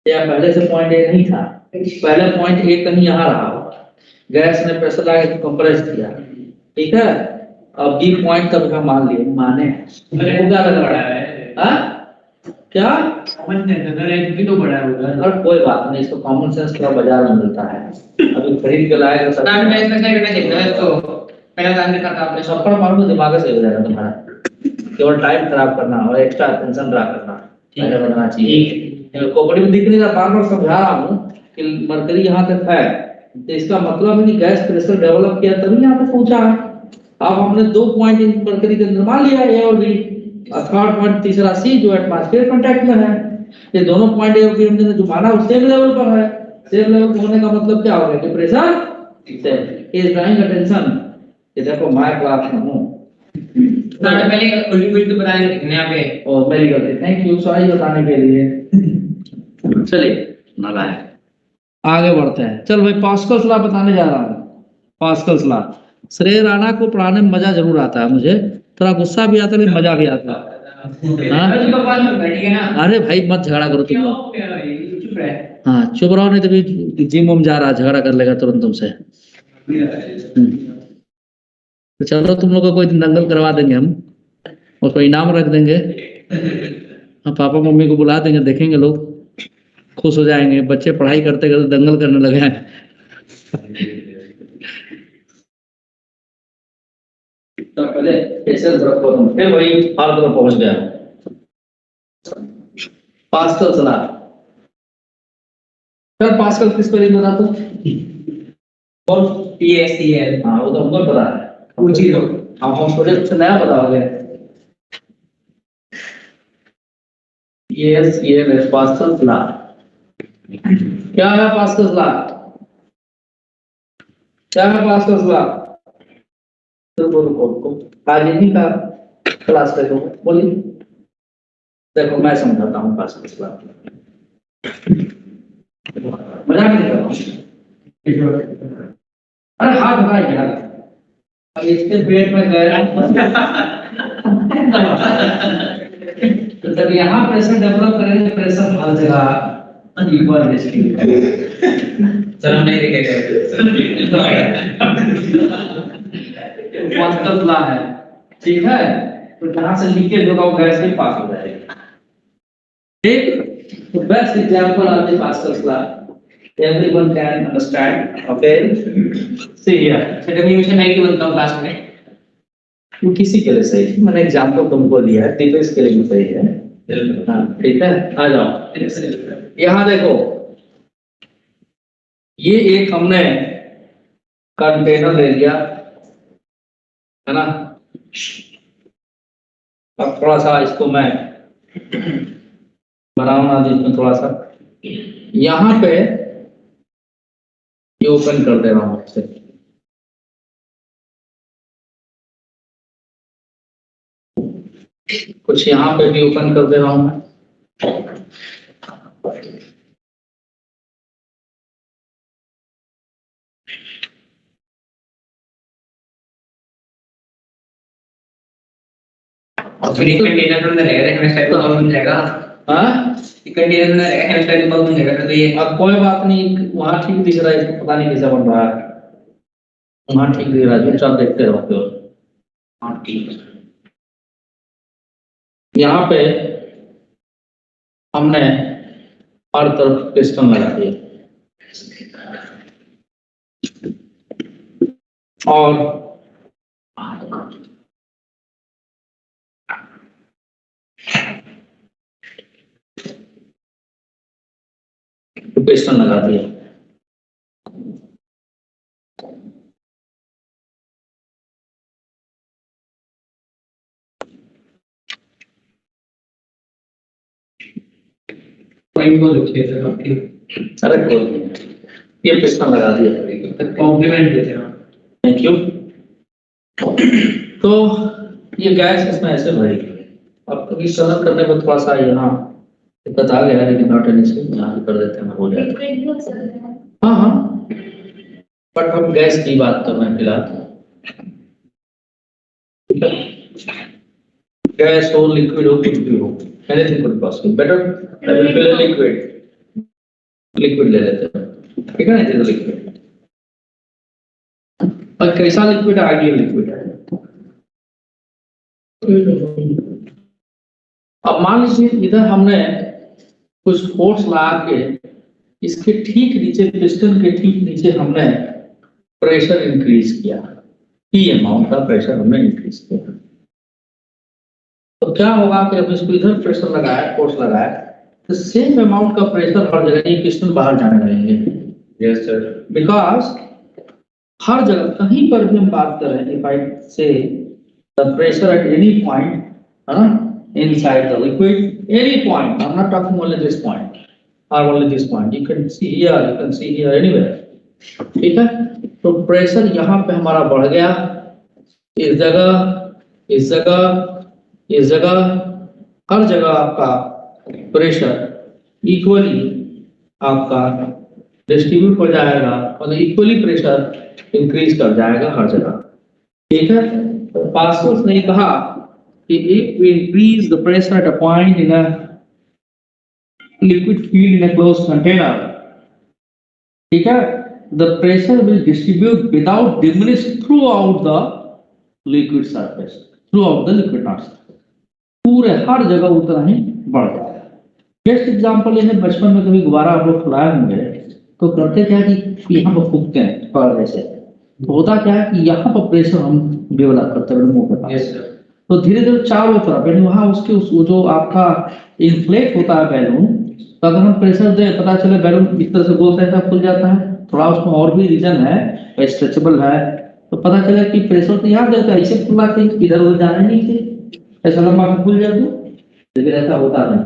या पहले से पॉइंट ए नहीं था, पहले पॉइंट ए कहीं यहाँ रहा होगा, गैस ने प्रेशर लगा के कंप्रेस किया, ठीक है, अब बी पॉइंट तक का मान लिए, माने क्या लग रहा है? हाँ क्या? कॉमन सेंस अगर एक भी तो बड़ा होगा। और कोई बात नहीं, इसको कॉमन सेंस थोड़ा बाजार में मिलता है, अभी खरीद के लाएगा सब। नाम में इसमें क्या करना देखना है तो पहला काम देखा था आपने सब। थप्पड़ मारो तो दिमाग से हो जाएगा तुम्हारा, केवल टाइम खराब करना और एक्स्ट्रा टेंशन ड्रा करना पहले बनाना चाहिए। खोपड़ी में दिख नहीं रहा, बार बार समझा रहा हूँ कि मरकरी यहाँ तक है, तो इसका मतलब है कि गैस प्रेशर डेवलप किया तभी यहाँ तक पहुंचा है। अब हमने दो पॉइंट मरकरी के अंदर मान लिया, ए और बी, और थर्ड पॉइंट तीसरा सी जो एटमॉस्फेयर कांटेक्ट में है। ये दोनों पॉइंट ए और बी हमने जो माना वो सेम लेवल पर है। सेम लेवल पर होने का मतलब क्या हो गया कि pressure same is drawing attention. ये देखो मैं क्लास में हूँ, नाम पहले उल्टी तो बताएंगे देखने यहाँ पे। और मेरी गलती, थैंक यू सॉरी बताने के लिए। चलिए नाला है, आगे बढ़ते हैं। चल भाई पास्कल्स लॉ बताने जा रहा हूँ। पास्कल्स लॉ श्रेय राणा को पढ़ाने में मजा जरूर आता है, मुझे थोड़ा गुस्सा भी आता है लेकिन मजा भी आता है। हाँ? ठीक है ना? अरे भाई मत झगड़ा करो तुम लोग। चुप रहे। हाँ चुप रहो, नहीं तो भी जिम उम जा रहा है, झगड़ा कर लेगा तुरंत तुमसे। तो चलो तुम लोग को कोई दिन दंगल करवा देंगे हम, उसको इनाम रख देंगे, हाँ पापा मम्मी को बुला देंगे, देखेंगे लोग खुश हो जाएंगे, बच्चे पढ़ाई करते करते दंगल करने लगे हैं। तो पहले ऐसे रखो तुम, फिर वही हर तरफ पहुंच गया। पास्कल चला, फिर पास्कल किस पर बता तो बोल। PSCL हाँ वो तो हमको पता है, पूछी दो। हम प्रोजेक्ट से नया बताओगे। ये पास्कल लॉ क्या है? पास्कल लॉ क्या है? पास्कल लॉ तो बोलो आज इन्हीं का क्लास देखो, बोलिए। देखो मैं समझाता हूँ पास्कल लॉ, मजाक नहीं कर रहा हूँ। अरे हाथ हटाइए यार, अब इसके पेट में गया तो जब यहाँ प्रेशर डेवलप करेंगे, प्रेशर हर जगह इक्वल चलो नहीं देखेगा। पास्कल लॉ है, ठीक है, तो जहां से लीकेज होगा वो गैस में पास हो जाएगा। ठीक, तो best example of the pascal law everyone can understand. Okay, see here. Sir definition है कि बनता हूँ क्लास में वो किसी के लिए सही है, मैंने एग्जाम्पल तुमको दिया है, दीपेश के लिए भी सही है। हाँ ठीक है, आ जाओ यहाँ देखो, ये एक हमने कंटेनर ले लिया है ना। अब थोड़ा सा इसको मैं बनाऊंगा जिसमें थोड़ा सा यहाँ पे ये ओपन कर दे रहा हूँ आपसे। कुछ यहाँ पे भी ओपन कर दे रहा हूँ मैं। और फिर एक कंटेनर के अंदर रहेगा हेमस्टाइल का बॉल बन जाएगा। हाँ एक कंटेनर अंदर रहेगा हेमस्टाइल का बॉल बन जाएगा तो ये अब कोई बात नहीं, वहाँ ठीक दिख रहा है, इसको पता नहीं कैसे बन रहा है। वहाँ ठीक दिख रहा है, चुपचाप देखते रहो केवल। हाँ ठीक, यहाँ पे हमने हर तरफ पिस्टन लगा दिया और पिस्टन लगा दिया। पॉइंट को लिखिए सर आपकी अरे कोई नहीं, ये पिस्टन लगा दिया। कॉम्प्लीमेंट देते हैं। Thank you. तो ये गैस इसमें ऐसे भरी हुई है। अब कभी सरल करने में थोड़ा सा यहाँ दिक्कत आ गया है, लेकिन नॉट एन इशू, यहाँ भी कर देते हैं, हो जाएगा। लिक्विड भी हो सकता है। हाँ हाँ, बट हम गैस की बात कर रहे हैं फिलहाल। गैस हो, लिक्विड हो, कुछ भी हो, anything could possible. Better I will fill a liquid, liquid ले लेते हैं, ठीक है ना। It is liquid. और कैसा लिक्विड है? आइडियल लिक्विड है। अब मान लीजिए इधर हमने कुछ फोर्स लगा के इसके ठीक नीचे, पिस्टन के ठीक नीचे हमने प्रेशर इंक्रीज किया, ई अमाउंट का प्रेशर हमने इंक्रीज किया। तो क्या होगा कि अब इसको इधर प्रेशर लगाया, फोर्स लगाया, तो सेम अमाउंट का प्रेशर हर जगह, ये पिस्टन बाहर जाने लगेंगे। Yes sir. बिकॉज हर जगह कहीं पर भी हम बात कर रहे हैं, इफ आई से the pressure at any point, है ना, inside the liquid, any point, I'm not talking only this point or only this point, you can see here, you can see here, anywhere, ठीक है। तो pressure यहाँ पे हमारा बढ़ गया, इस जगह, इस जगह, इस जगह, हर जगह आपका प्रेशर इक्वली आपका डिस्ट्रीब्यूट हो जाएगा और इक्वली प्रेशर इंक्रीज कर जाएगा हर जगह, ठीक है। तो पास्कल्स ने कहा कि if we increase the pressure at a point in a liquid field in a closed container, ठीक है, the pressure will distribute without diminish throughout the liquid surface, throughout the liquid surface, पूरे हर जगह उतना ही बढ़ जाएगा। बेस्ट एग्जांपल ये है, बचपन में कभी गुब्बारा आप लोग खिलाए होंगे तो करते क्या कि यहाँ पर फूकते हैं पर ऐसे, तो होता क्या है कि यहाँ पर प्रेशर हम डेवलप करते हैं मुंह के पास। Yes sir. तो धीरे धीरे चारों तरफ, यानी वहाँ उसके वो जो आपका इन्फ्लेट होता है बैलून, तो अगर हम प्रेशर दें, पता चले बैलून इस तरह से बोलते हैं खुल जाता है, थोड़ा उसमें और भी रीजन है, स्ट्रेचेबल है, तो पता चला कि प्रेशर तो यहाँ देता है, इसे खुला के इधर उधर जाने नहीं थे, ऐसा लंबा खुल जाए तो, लेकिन ऐसा होता नहीं,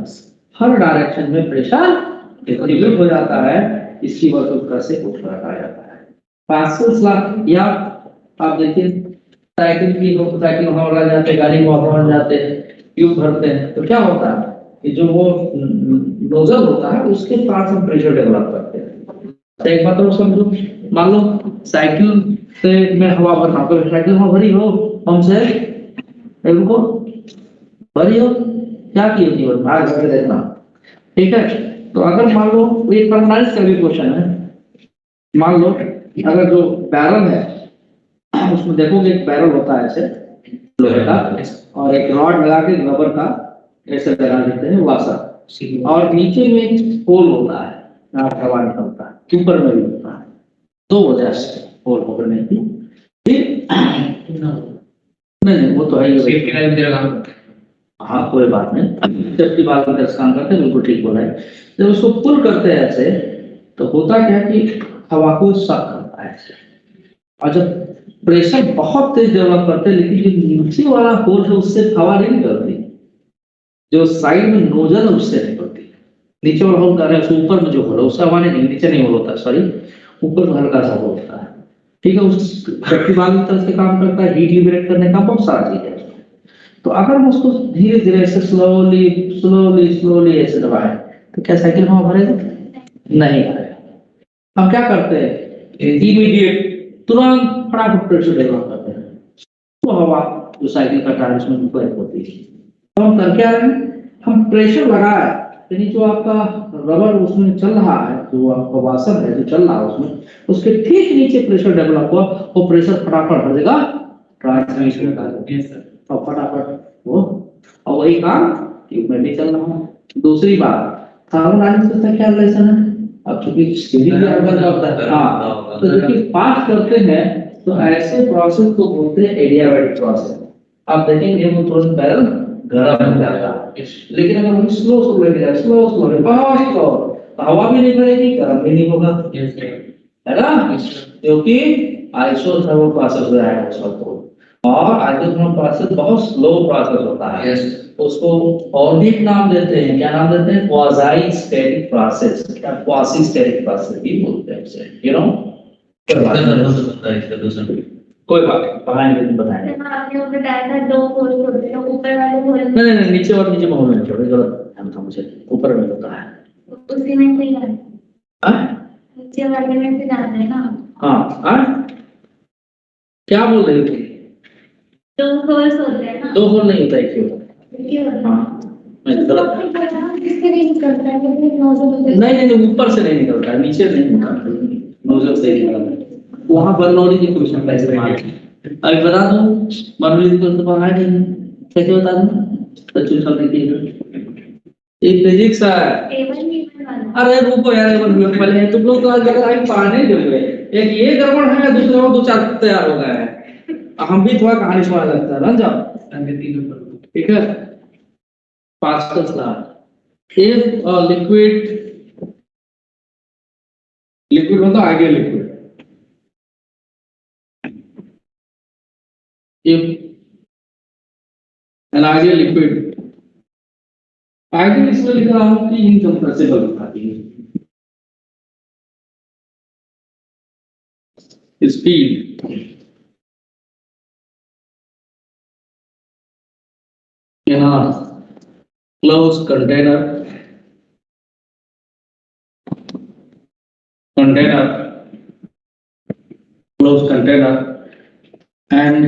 हर डायरेक्शन में प्रेशर डिस्ट्रीब्यूट हो जाता है, इसकी वजह से तरह से ऊपर आ जाता है। पास्कल्स लॉ, या आप देखिए साइकिल की हो, साइकिल वहां उड़ा जाते हैं, गाड़ी वहां पहुंच जाते हैं, ट्यूब भरते हैं, तो क्या होता है कि जो वो नोजल होता है उसके पास हम प्रेशर डेवलप करते हैं। तो एक बात और समझो, मान लो साइकिल से मैं हवा भरना, तो साइकिल में भरी हो हमसे, रुको भरी हो, क्या किए जीवन में आगे बढ़ देखना, ठीक है। तो अगर मान लो एक परमानेंस का भी क्वेश्चन है, मान लो अगर जो बैरल है उसमें देखोगे एक बैरल होता है ऐसे लोहे का, और एक रॉड लगा के रबर का ऐसे लगा देते हैं वासा, और नीचे में एक होल होता है, यहाँ हवा निकलता है, ऊपर में भी होता है, दो वजह से होल पकड़ने की। फिर नहीं वो तो है ही। सेफ्टी का भी तेरा काम करता है। हाँ कोई बात नहीं, सेफ्टी बात का काम करते हैं, बिल्कुल ठीक बोला है। जब उसको पुल करते हैं ऐसे तो होता क्या है कि हवा को सक करता है ऐसे, और जब प्रेशर बहुत तेज डेवलप करते हैं, लेकिन जो नीचे वाला होल है उससे हवा नहीं निकलती, जो साइड में नोजल है उससे निकलती। नीचे वाला होल कर रहे हैं, ऊपर में जो होल है उससे हवा नहीं, नीचे नहीं होल होता, सॉरी ऊपर में हल्का सा होल होता है, ठीक है। उस सेफ्टी बाल्व की तरह से काम करता है, हीट लिबरेट करने का बहुत सारा चीज है। तो अगर हम उसको धीरे धीरे ऐसे स्लोली स्लोली स्लोली ऐसे दबाएं तो क्या साइकिल हवा भरेगा? नहीं भरेगा। हम क्या करते हैं, इमीडिएट तुरंत फटाफट प्रेशर डेवलप करते हैं, तो हवा जो साइकिल का टायर उसमें ऊपर होती है। तो हम कर क्या रहे हैं, हम प्रेशर लगाए, यानी जो आपका रबर उसमें चल रहा है, जो आपका वाशर है जो चल रहा है उसमें, उसके ठीक नीचे प्रेशर डेवलप हुआ, वो प्रेशर फटाफट भर देगा ट्रांसमिशन का, और फटाफट वो, और वही काम ट्यूब में भी चल रहा है। दूसरी बात, थर्मोडायनामिक्स का क्या रिलेशन है? अब चूंकि सीधी हाँ, तो जबकि पास करते हैं तो ऐसे प्रोसेस को बोलते हैं एडियाबैटिक प्रोसेस। आप देखेंगे वो तुरंत बैरल गर्म हो जाता है, लेकिन अगर हम स्लो स्लो लेके जाए, स्लो स्लो बहुत स्लो, तो हवा भी नहीं भरेगी, गर्म भी नहीं होगा, है ना, क्योंकि आइसोथर्मल प्रोसेस है उसको। और आइसोथर्मल प्रोसेस बहुत स्लो प्रोसेस होता है, उसको और भी नाम देते हैं, क्या नाम देते हैं? क्वाज़ी स्टैटिक प्रोसेस, क्या क्वासी स्टैटिक प्रोसेस भी बोलते हैं उसे, यू नो। कोई बात नहीं, पढ़ाएंगे तो बताएंगे। आपने वो बताया था दो होल होते हैं, ऊपर वाले होल नहीं नहीं नीचे और नीचे में होने छोड़े, गलत हम था मुझे, ऊपर में होता है। उसी में से ही है, हाँ नीचे वाले में से जाते हैं ना। हाँ, क्या बोल रही थी? दो होल्स होते हैं ना। दो होल नहीं होता, एक ही होता है। क्यों? हाँ मैं गलत, किसके लिए निकलता है, लेकिन नोजल होते हैं। नहीं नहीं ऊपर से नहीं निकलता है, नीचे नहीं निकलता, नोजल से ही निकलता है। वहाँ बर्नौली की क्वेश्चन का इस्तेमाल अभी बता दूं, बर्नौली की क्वेश्चन पढ़ा नहीं, कैसे बता दूं? बच्चों समझ लीजिए, एक फिजिक्स है। टेबल भी वाला। अरे रुको यार, एक मिनट पहले तुम लोग तो आज अगर आज पढ़ाने दोगे, एक ये गड़बड़ है, दूसरे में दो चार तैयार हो गए हैं, हम भी थोड़ा कहानी सुना लगता है, रन जाओ, ठीक है। Pascal's law, if a liquid होता है ideal liquid, if an ideal liquid, ideal इसमें लिख रहा हूं कि इनकम्प्रेसिबल होती है, speed in a closed container closed container, and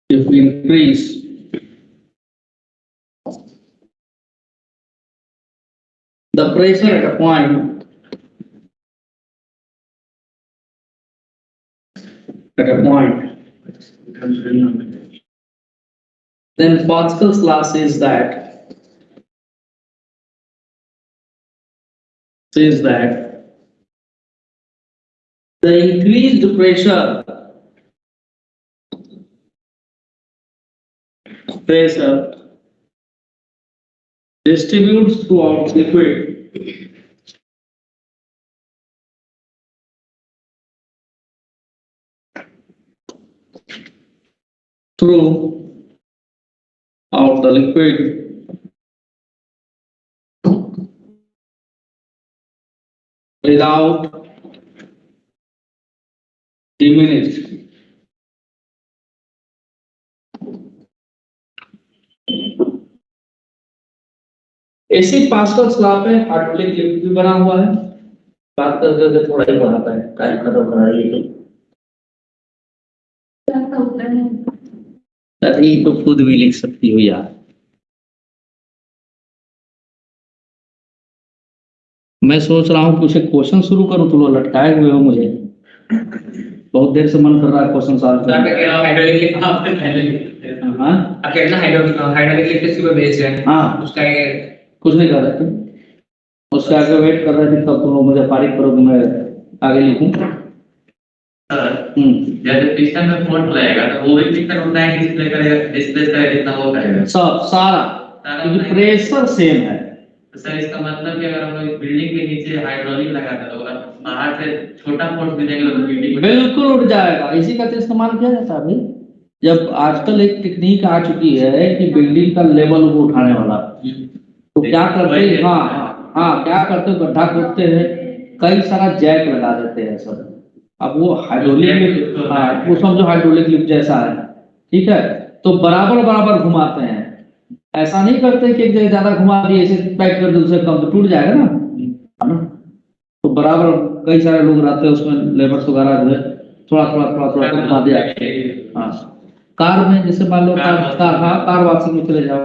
if we increase the pressure at a point, then Pascal's law says that the increased pressure distributes throughout liquid throughout the liquid without diminished. ऐसे Pascal's law पे hydraulic liquid भी बना हुआ है, बात करके थोड़ा ही बढ़ाता है, टाइम खत्म करा रही है अरे तो खुद भी लिख सकती हो यार। मैं सोच रहा हूँ कुछ क्वेश्चन शुरू करूँ, तुम लोग लटकाए हुए हो मुझे, बहुत देर से मन कर रहा है क्वेश्चन सॉल्व करने का। हाइड्रोलिक आपने पहले हाँ अकेला हाइड्रोलिक लिक्विड के बेस है। हाँ उसका कुछ नहीं कर रहे तुम, उसके आगे वेट कर रहे थे, तब तुम लोग मुझे फारिग करो कि मैं आगे लिखूं। जैसे पिस्टन में फोर्स लगेगा तो वो भी पिस्टन उतना ही डिस्प्ले करेगा, डिस्प्ले करेगा जितना वो करेगा सब सारा, क्योंकि प्रेशर सेम है। तो सर इसका मतलब कि अगर हम लोग बिल्डिंग के नीचे हाइड्रोलिक लगाते तो अगर बाहर से छोटा फोर्स भी देंगे तो बिल्डिंग बिल्कुल उठ जाएगा। इसी का तो इस्तेमाल किया जाता है भाई। जब आजकल एक टेक्निक आ चुकी है कि बिल्डिंग का लेवल को उठाने वाला, तो क्या करते हैं, हाँ क्या करते हैं, गड्ढा खोदते हैं, कई सारा जैक लगा देते हैं सर। अब वो हाइड्रोलिक, हाँ वो समझो हाइड्रोलिक लिफ्ट जैसा है, ठीक है, तो बराबर बराबर घुमाते हैं। ऐसा नहीं करते कि एक जगह ज्यादा घुमा दिए, ऐसे पैक कर दो, दूसरे कम तो टूट जाएगा ना, है ना। तो बराबर कई सारे लोग रहते हैं उसमें, लेबर्स वगैरह जो है थोड़ा थोड़ा थोड़ा थोड़ा घुमा दिया। हाँ कार में जैसे मान लो कार वॉशिंग में चले जाओ,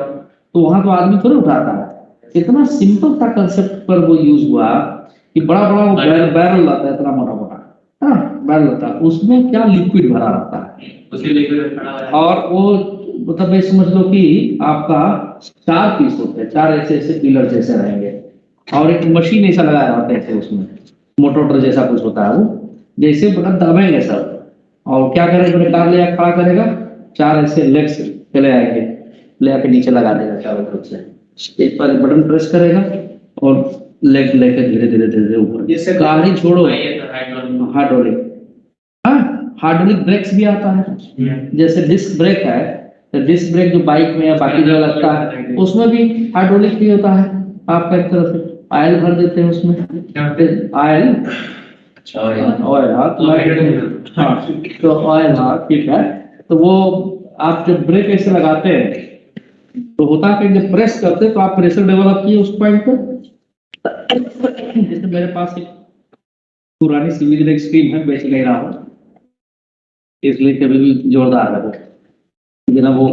तो वहां तो आदमी थोड़ा उठाता है। इतना सिंपल सा कंसेप्ट पर वो यूज हुआ कि बड़ा बड़ा वो बैरल लाता है, इतना मोटा मोटा, हाँ बैरल होता है, उसमें क्या लिक्विड भरा रहता है, उसी लिक्विड में खड़ा है। और वो मतलब ये समझ लो कि आपका 4 पीस होते हैं, 4 ऐसे ऐसे पिलर जैसे रहेंगे, और एक मशीन ऐसा लगाया रहता है ऐसे, उसमें मोटर जैसा कुछ होता है, वो जैसे मतलब दबाएंगे सब, और क्या करेगा, मैंने कार ले खड़ा करेगा, 4 ऐसे लेग्स चले आएंगे, ले आके नीचे लगा देगा चारों तरफ से, एक बार बटन प्रेस करेगा और लेग लेके धीरे धीरे धीरे धीरे ऊपर, जैसे कार ही छोड़ो, हाइड्रोलिक हाइड्रोलिक, हाँ हाइड्रोलिक ब्रेक्स भी आता है। जैसे डिस्क ब्रेक है, तो डिस्क ब्रेक जो बाइक में या बाकी जगह लगता है, उसमें भी हाइड्रोलिक भी होता है। आपका एक तरह से ऑयल भर देते हैं उसमें, ऑयल, ऑयल, हाँ तो ऑयल, हाँ ठीक है। तो वो आप जब ब्रेक ऐसे लगाते हैं तो होता है कि जब प्रेस करते हैं तो आप प्रेशर डेवलप किए उस पॉइंट पर। जैसे मेरे पास एक पुरानी सिविल एक स्क्रीन है, बेच नहीं रहा हूँ, इसलिए कभी भी जोरदार है वो, लेकिन अब वो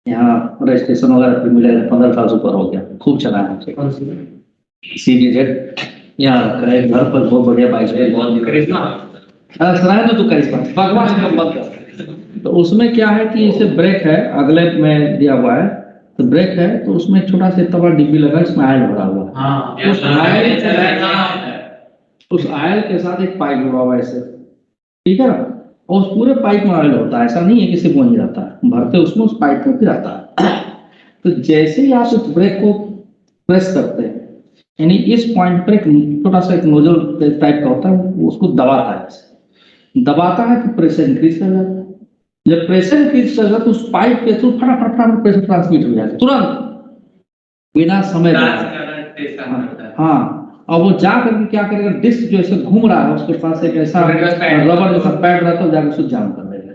यहाँ रजिस्ट्रेशन वगैरह पे मिलेगा, 15 साल से ऊपर हो गया, खूब चला है CBZ, यहाँ रखा है घर पर, बहुत बढ़िया बाइक है, बहुत करिश्मा सुनाए ना तू करिश्मा, भगवान का मत कर। तो उसमें क्या है कि इसे ब्रेक है, अगले में दिया हुआ है, तो ब्रेक है, तो उसमें छोटा सा इतना बड़ा डिब्बी लगा, इसमें आयल भरा हुआ है। हाँ उस आयल के साथ एक पाइप जुड़ा हुआ है ऐसे, ठीक है ना, और उस पूरे पाइप में ऑयल होता है, ऐसा नहीं है कि सिर्फ वहीं रहता है, भरते उसमें उस पाइप में फिर आता है। तो जैसे ही आप उस ब्रेक को प्रेस करते हैं, यानी इस पॉइंट पर एक छोटा सा एक नोजल टाइप का होता है, वो उसको दबाता है तो प्रेशर इंक्रीज कर जाता है। जब प्रेशर इंक्रीज कर जाता है तो उस पाइप के थ्रू फटाफट फटाफट प्रेशर ट्रांसमिट हो जाता है तुरंत, बिना समय लगाए। हाँ, और वो जा करके क्या करेगा, डिस्क जो ऐसे घूम रहा है उसके पास एक ऐसा रबर जैसा पैड रहता है, जाकर उसको जाम कर देगा।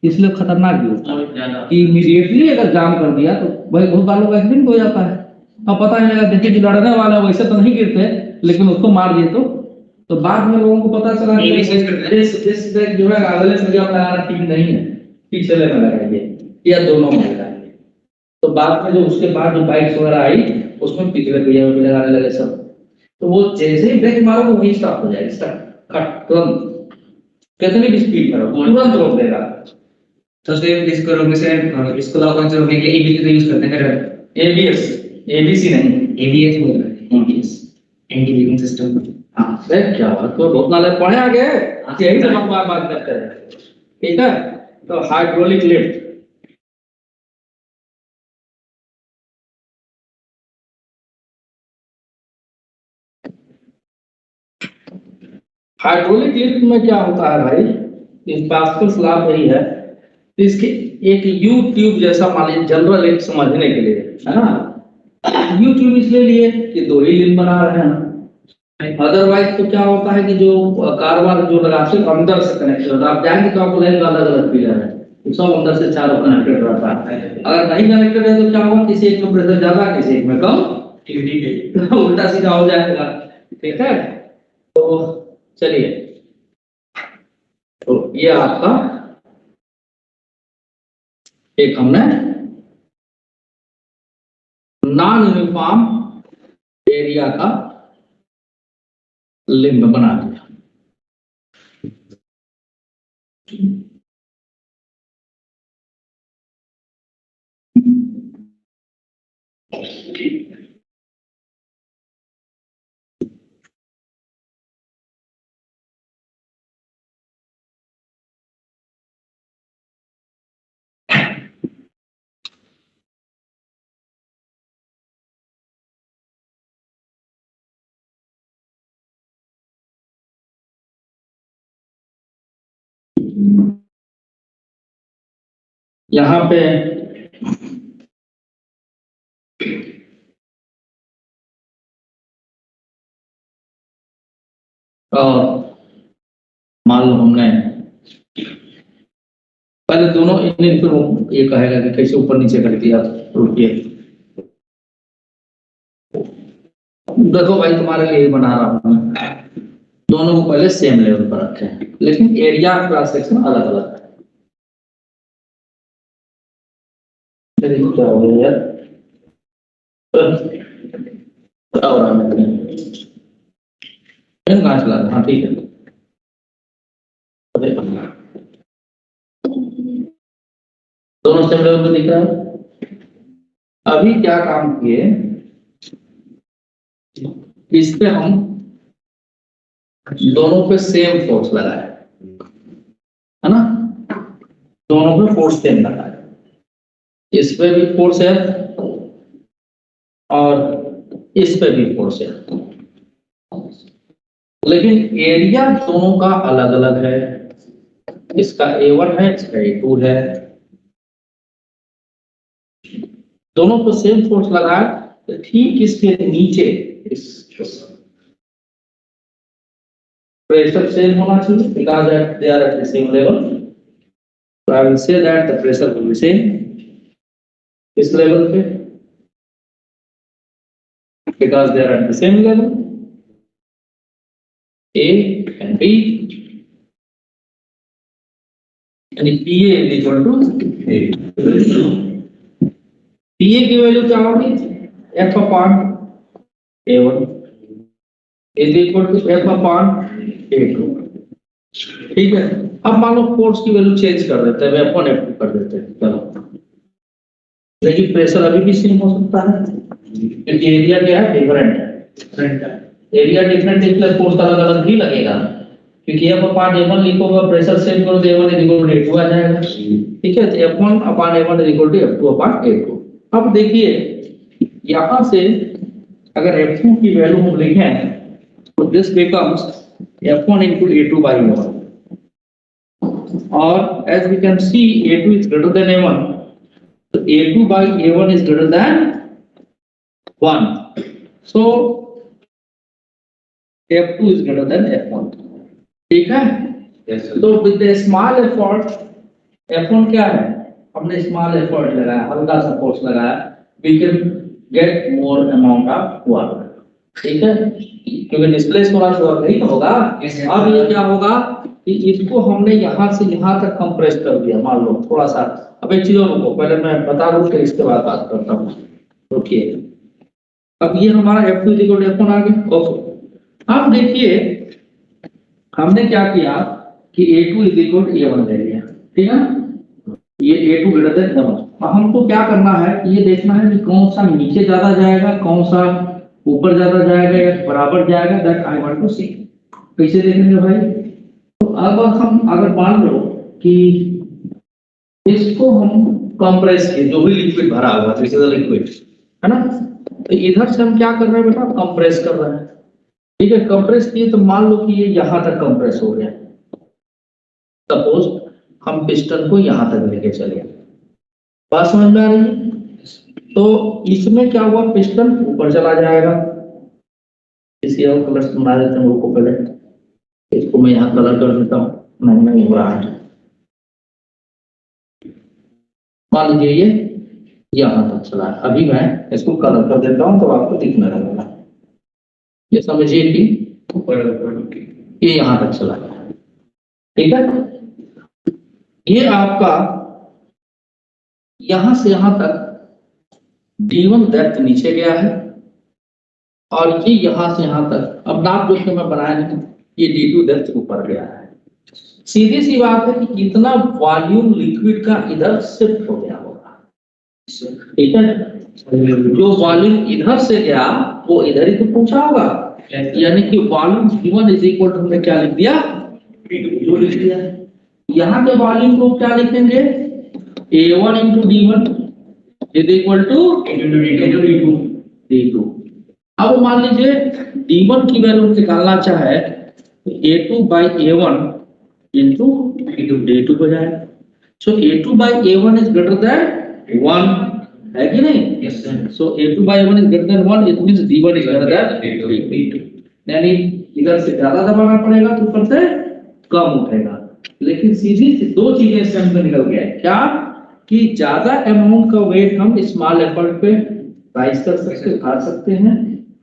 इसलिए खतरनाक भी होता है कि इमीडिएटली अगर जाम कर दिया तो भाई बहुत बार लोग एक्सीडेंट हो जाता है। अब पता नहीं लगा, देखिए जो लड़ने वाला वैसे तो नहीं गिरते, लेकिन उसको मार दिए तो बाद में लोगों को पता चला कि इस ब्रेक जो है अगले से लगाना ठीक नहीं है, पिछले में लगाइए या दोनों में लगाइए। तो बाद में जो उसके बाद जो बाइक्स वगैरह आई उसमें पिछले पहिए में लगाने लगे सब, तो वो जैसे ही ब्रेक मारो वही स्टॉप हो जाएगा, स्टॉप कट तुरंत, कितनी भी स्पीड करो तुरंत रोक देगा। तो सिर्फ इसको रोकने से, इसको लॉक से रोकने के लिए एबीसी का यूज करते हैं फिर। एबीएस, एबीसी नहीं, एबीएस बोल रहे हैं, एबीएस एंटी ब्रेकिंग सिस्टम। हाँ क्या बात, तो बहुत नाले पढ़े आगे, यही से हम बात करते हैं, ठीक है। तो हाइड्रोलिक लिफ्ट, हाइड्रोलिक लिफ्ट में क्या होता है भाई, इस पास्कल लाभ यही है, तो इसके एक यू ट्यूब जैसा मान लीजिए, जनरल एक समझने के लिए, है ना, यू ट्यूब इसलिए लिए कि 2 ही लिंक बना रहे हैं, अदरवाइज तो क्या होता है कि जो कारवार जो लगाते हैं अंदर से कनेक्टेड होता है, आप जाएंगे तो आपको लगेगा अलग अलग पिलर है, तो सब अंदर से चारों कनेक्टेड रहता है। अगर नहीं कनेक्टेड है तो क्या होगा, किसी एक में प्रेशर ज्यादा, किसी एक में कम, उल्टा सीधा हो जाएगा, ठीक है। तो चलिए, तो ये आपका एक हमने नॉन यूनिफॉर्म एरिया का लिंब बना दिया। यहाँ पे मान लो हमने पहले दोनों इन्हें तो ये कहेगा कि कैसे ऊपर नीचे कर दिया, रुकिए देखो भाई तुम्हारे लिए बना रहा हूं मैं, दोनों को पहले सेम लेवल पर रखे हैं, लेकिन एरिया क्रॉस सेक्शन अलग अलग है। चलिए क्या हो गया यार, क्या हो रहा है, कहाँ चला रहा, हाँ ठीक है। दोनों सेम लेवल पर दिख रहा है। अभी क्या काम किए, इस पे हम दोनों पे सेम फोर्स लगाए, है ना, दोनों पे फोर्स सेम लगाए, इस पे भी फोर्स है और इस पे भी फोर्स है, लेकिन एरिया दोनों का अलग अलग है, इसका A1 है, इसका A2 है, दोनों को सेम फोर्स लगाए तो ठीक इसके नीचे इस प्रेशर सेम होना चाहिए, because that they are at the same level. So I will say that the pressure will be same इस लेवल पे, because they are at the same level, A and B, and PA is equal to A. PA की value क्या होगी, F upon A1 is equal to F upon A2, ठीक है। अब मान लो force की वैल्यू चेंज कर देते हैं, F1 F2 कर देते हैं, चलो, लेकिन प्रेशर अभी भी सेम हो सकता है क्योंकि एरिया क्या है, डिफरेंट है, एरिया डिफरेंट है इसलिए फोर्स अलग अलग ही लगेगा, क्योंकि F upon A1 लिखोगे प्रेशर सेम करो तो A1 is equal to A2 आ जाएगा, ठीक है। तो F1 upon A1 is equal to F2 upon A2। अब देखिए यहाँ से अगर F2 की वैल्यू हम लिखें तो this becomes F1 into A2 by A1, और as we can see A2 is greater than A1, so A2 by A1 is greater than 1, so F2 is greater than F1, ठीक है। तो with the small effort F1 क्या है, हमने small effort लगाया, हल्का सा फोर्स लगाया, we can get more amount of work, ठीक है, क्योंकि डिस्प्लेस थोड़ा सा नहीं होगा। अब ये क्या होगा कि इसको हमने यहाँ से यहाँ तक कंप्रेस कर दिया, मान लो थोड़ा सा। अब एक चीज को पहले मैं बता दूं फिर इसके बाद बात करता हूँ, रुकिए। अब ये हमारा F2 F1 आ गया, ओके। अब देखिए हमने क्या किया कि A2 A1 ले लिया, ठीक है, ये A2 greater than A1। अब हमको क्या करना है, ये देखना है कि कौन सा नीचे ज्यादा जाएगा, कौन सा ऊपर ज्यादा जाएगा या बराबर जाएगा, दैट आई वांट टू सी। कैसे देखेंगे भाई, तो अब हम अगर मान लो कि इसको हम कंप्रेस किए, जो भी लिक्विड भरा हुआ है, दिस इज द लिक्विड, है ना, तो इधर से हम क्या कर रहे हैं बेटा, कंप्रेस कर रहे हैं, ठीक है। कंप्रेस किए तो मान लो कि ये यहाँ तक कंप्रेस हो गया, सपोज हम पिस्टन को यहाँ तक लेके चले, बात समझ में आ रही है। तो इसमें क्या हुआ, पिस्टन ऊपर चला जाएगा, किसी और कलर से बना देते हैं वो पहले, इसको मैं यहाँ कलर कर देता हूँ, नहीं हो रहा है, मान लीजिए ये यहाँ तक चला है, अभी मैं इसको कलर कर देता हूँ तो आपको दिखने लगेगा, ये समझिए कि ये यहाँ तक चला है, ठीक है। ये आपका यहां से यहां तक D1 डेप्थ नीचे गया है और ये यहां से यहां तक, अब नाप जो मैं बनाया नहीं, ये D2 डेप्थ ऊपर गया है। सीधी सी बात है कि इतना वॉल्यूम लिक्विड का इधर शिफ्ट हो गया होगा, ठीक है। जो वॉल्यूम इधर से गया वो इधर ही तो पहुंचा होगा, यानी कि volume V1 is equal to, हमने क्या लिख दिया, जो लिख दिया। यहाँ के वॉल्यूम को क्या लिखेंगे, A1 into D1 is equal to D2। अब मान लीजिए D1 की वैल्यू निकालना चाहे तो A2 by A1 into D2 हो जाए, So A2 by A1 is greater than 1, है कि नहीं? Yes, sir. So A2 by A1 is greater than 1, it means D1 is greater than D2. यानी इधर से ज्यादा दबाना पड़ेगा तो ऊपर से कम उठेगा। लेकिन सीधी दो चीजें इससे हमको निकल गया है। क्या कि ज्यादा अमाउंट का वेट हम स्मॉल एफर्ट पे राइज कर सकते, उठा सकते हैं,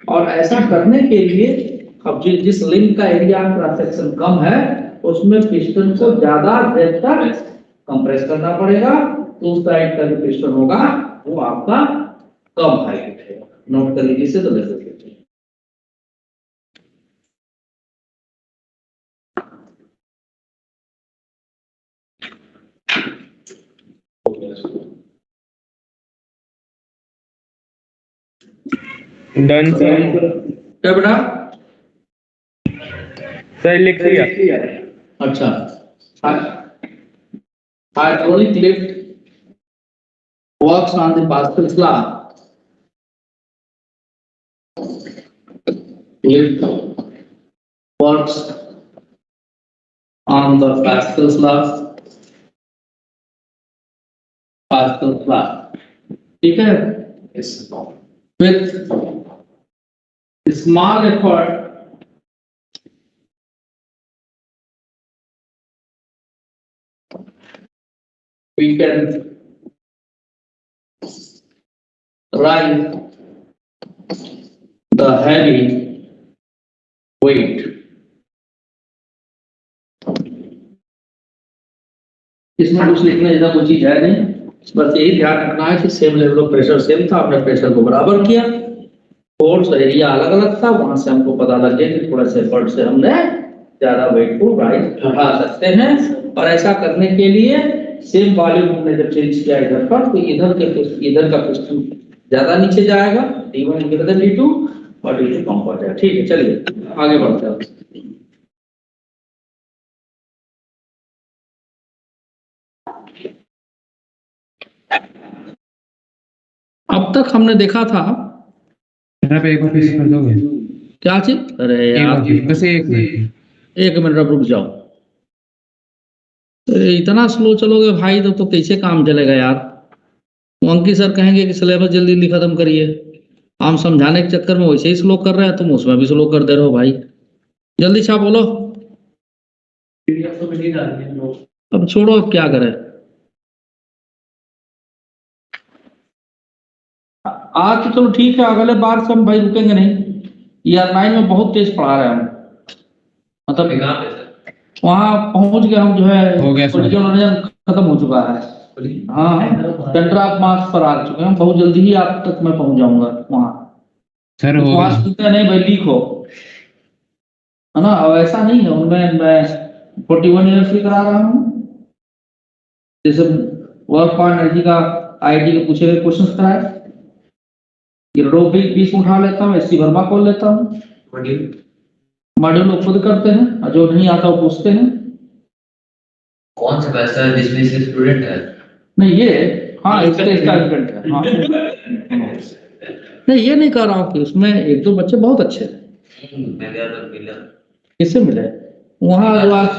और ऐसा करने के लिए अब जिस लिंक का एरिया क्रॉस सेक्शन कम है उसमें पिस्टन को ज्यादा देर तक कंप्रेस करना पड़ेगा, तो उस साइड का जो पिस्टन होगा वो आपका कम हाइट उठेगा। नोट कर लीजिए तो ले सकते। Done sir. क्या बेटा? सर लिख लिया। अच्छा, hydraulic lift works on the Pascal's law. Lift works on the Pascal's law. Pascal's law. ठीक है? With small effort, we can rise the heavy weight. इसमें कुछ लिखने जैसा कोई चीज है नहीं, बस यही ध्यान रखना है कि same level of pressure same था, आपने प्रेशर को बराबर किया, फोर्स एरिया अलग अलग था, वहां से हमको पता लग गया कि थोड़ा से एफर्ट से हमने ज्यादा वेट को राइज उठा सकते हैं। और ऐसा करने के लिए सेम वॉल्यूम हमने जब चेंज किया इधर पर, तो इधर का पिस्टन ज्यादा नीचे जाएगा, D1 ग्रेटर देन D2 और D2 कम पड़ जाएगा। ठीक है, चलिए आगे बढ़ते हैं। अब तक हमने देखा था आप एक ऑफिस कर दोगे? क्या चीज? अरे यार बस एक मिनट। 1 मिनट रुक जाओ। अरे इतना स्लो चलोगे भाई तो कैसे काम चलेगा यार? तो अंकित सर कहेंगे कि सिलेबस जल्दी जल्दी खत्म करिए, हम समझाने के चक्कर में वैसे ही स्लो कर रहे हैं, तुम उसमें भी स्लो कर दे रहे हो भाई। जल्दी छाप बोलो। अब छोड़ो, अब क्या करें। आज तो चलो ठीक है, अगले बार से हम भाई रुकेंगे नहीं। ER9 में बहुत तेज पढ़ा रहे हैं हम, मतलब कहाँ पे सर? वहाँ पहुंच गए हम, जो है हो गया सर। पोलिटिकल खत्म हो चुका है। हाँ, सेंटर ऑफ मार्क्स पर आ चुके हैं, बहुत जल्दी ही आप तक मैं पहुंच जाऊंगा वहाँ। सर हो वहाँ गया। सुनते नहीं भाई लीक हो, है ना? और ऐसा नहीं है, उनमें मैं 41 ईयर्स की करा रहा हूँ। जैसे वर्क ऑन एनर्जी का IIT के पूछे गए क्वेश्चन कराए, ग्रेडो भी 20 उठा लेता हूँ, SC वर्मा खोल लेता हूँ। मॉड्यूल लोग खुद करते हैं, और जो नहीं आता वो पूछते हैं। कौन सा बैच है जिसमें इसके स्टूडेंट है? नहीं ये, हाँ इसका स्टूडेंट है। हाँ नहीं, ये नहीं कह रहा हूँ कि उसमें 1-2 बच्चे बहुत अच्छे हैं। मैं गया था मिला, किससे मिले? वहाँ जो आप,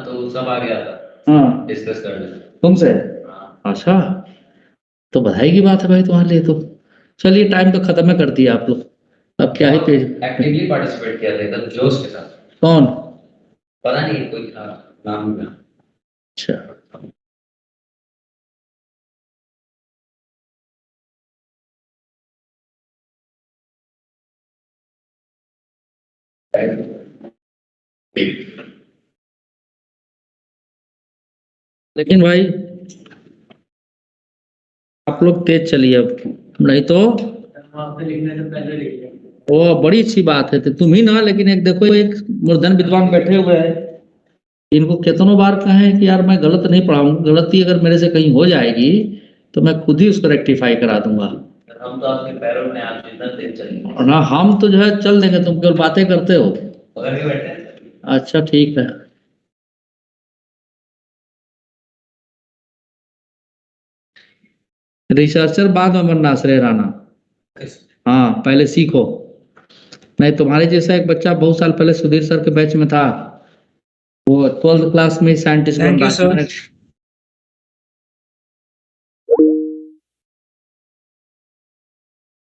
तो सब आ गया था हाँ डिस्कस करने। तुमसे? अच्छा, तो बधाई की बात है भाई तुम्हारे लिए। तो चलिए, टाइम तो खत्म है कर दिया आप लोग, अब क्या ही पेज। एक्टिवली पार्टिसिपेट किया था एकदम जोश के साथ। कौन? पता नहीं कोई था नाम का। अच्छा, लेकिन भाई आप लोग तेज चलिए अब, नहीं तो वो बड़ी अच्छी बात है। तो तुम ही ना, लेकिन एक देखो, एक मूर्धन विद्वान बैठे हुए हैं, इनको कितनों बार कहें कि यार मैं गलत नहीं पढ़ाऊंगा, गलती अगर मेरे से कहीं हो जाएगी तो मैं खुद ही उसको रेक्टिफाई करा दूंगा। हम तो आपके पैरों में आप जितना तेज चलेंगे। और ना, हम तो जो है चल देंगे, तुम केवल बातें करते हो। पकड़ के बैठे हैं। अच्छा ठीक है, रिसर्चर बाद में बनना श्रेय राणा। हाँ, पहले सीखो। नहीं, तुम्हारे जैसा एक बच्चा बहुत साल पहले सुधीर सर के बैच में था, वो 12th क्लास में साइंटिस्ट Thank you, sir.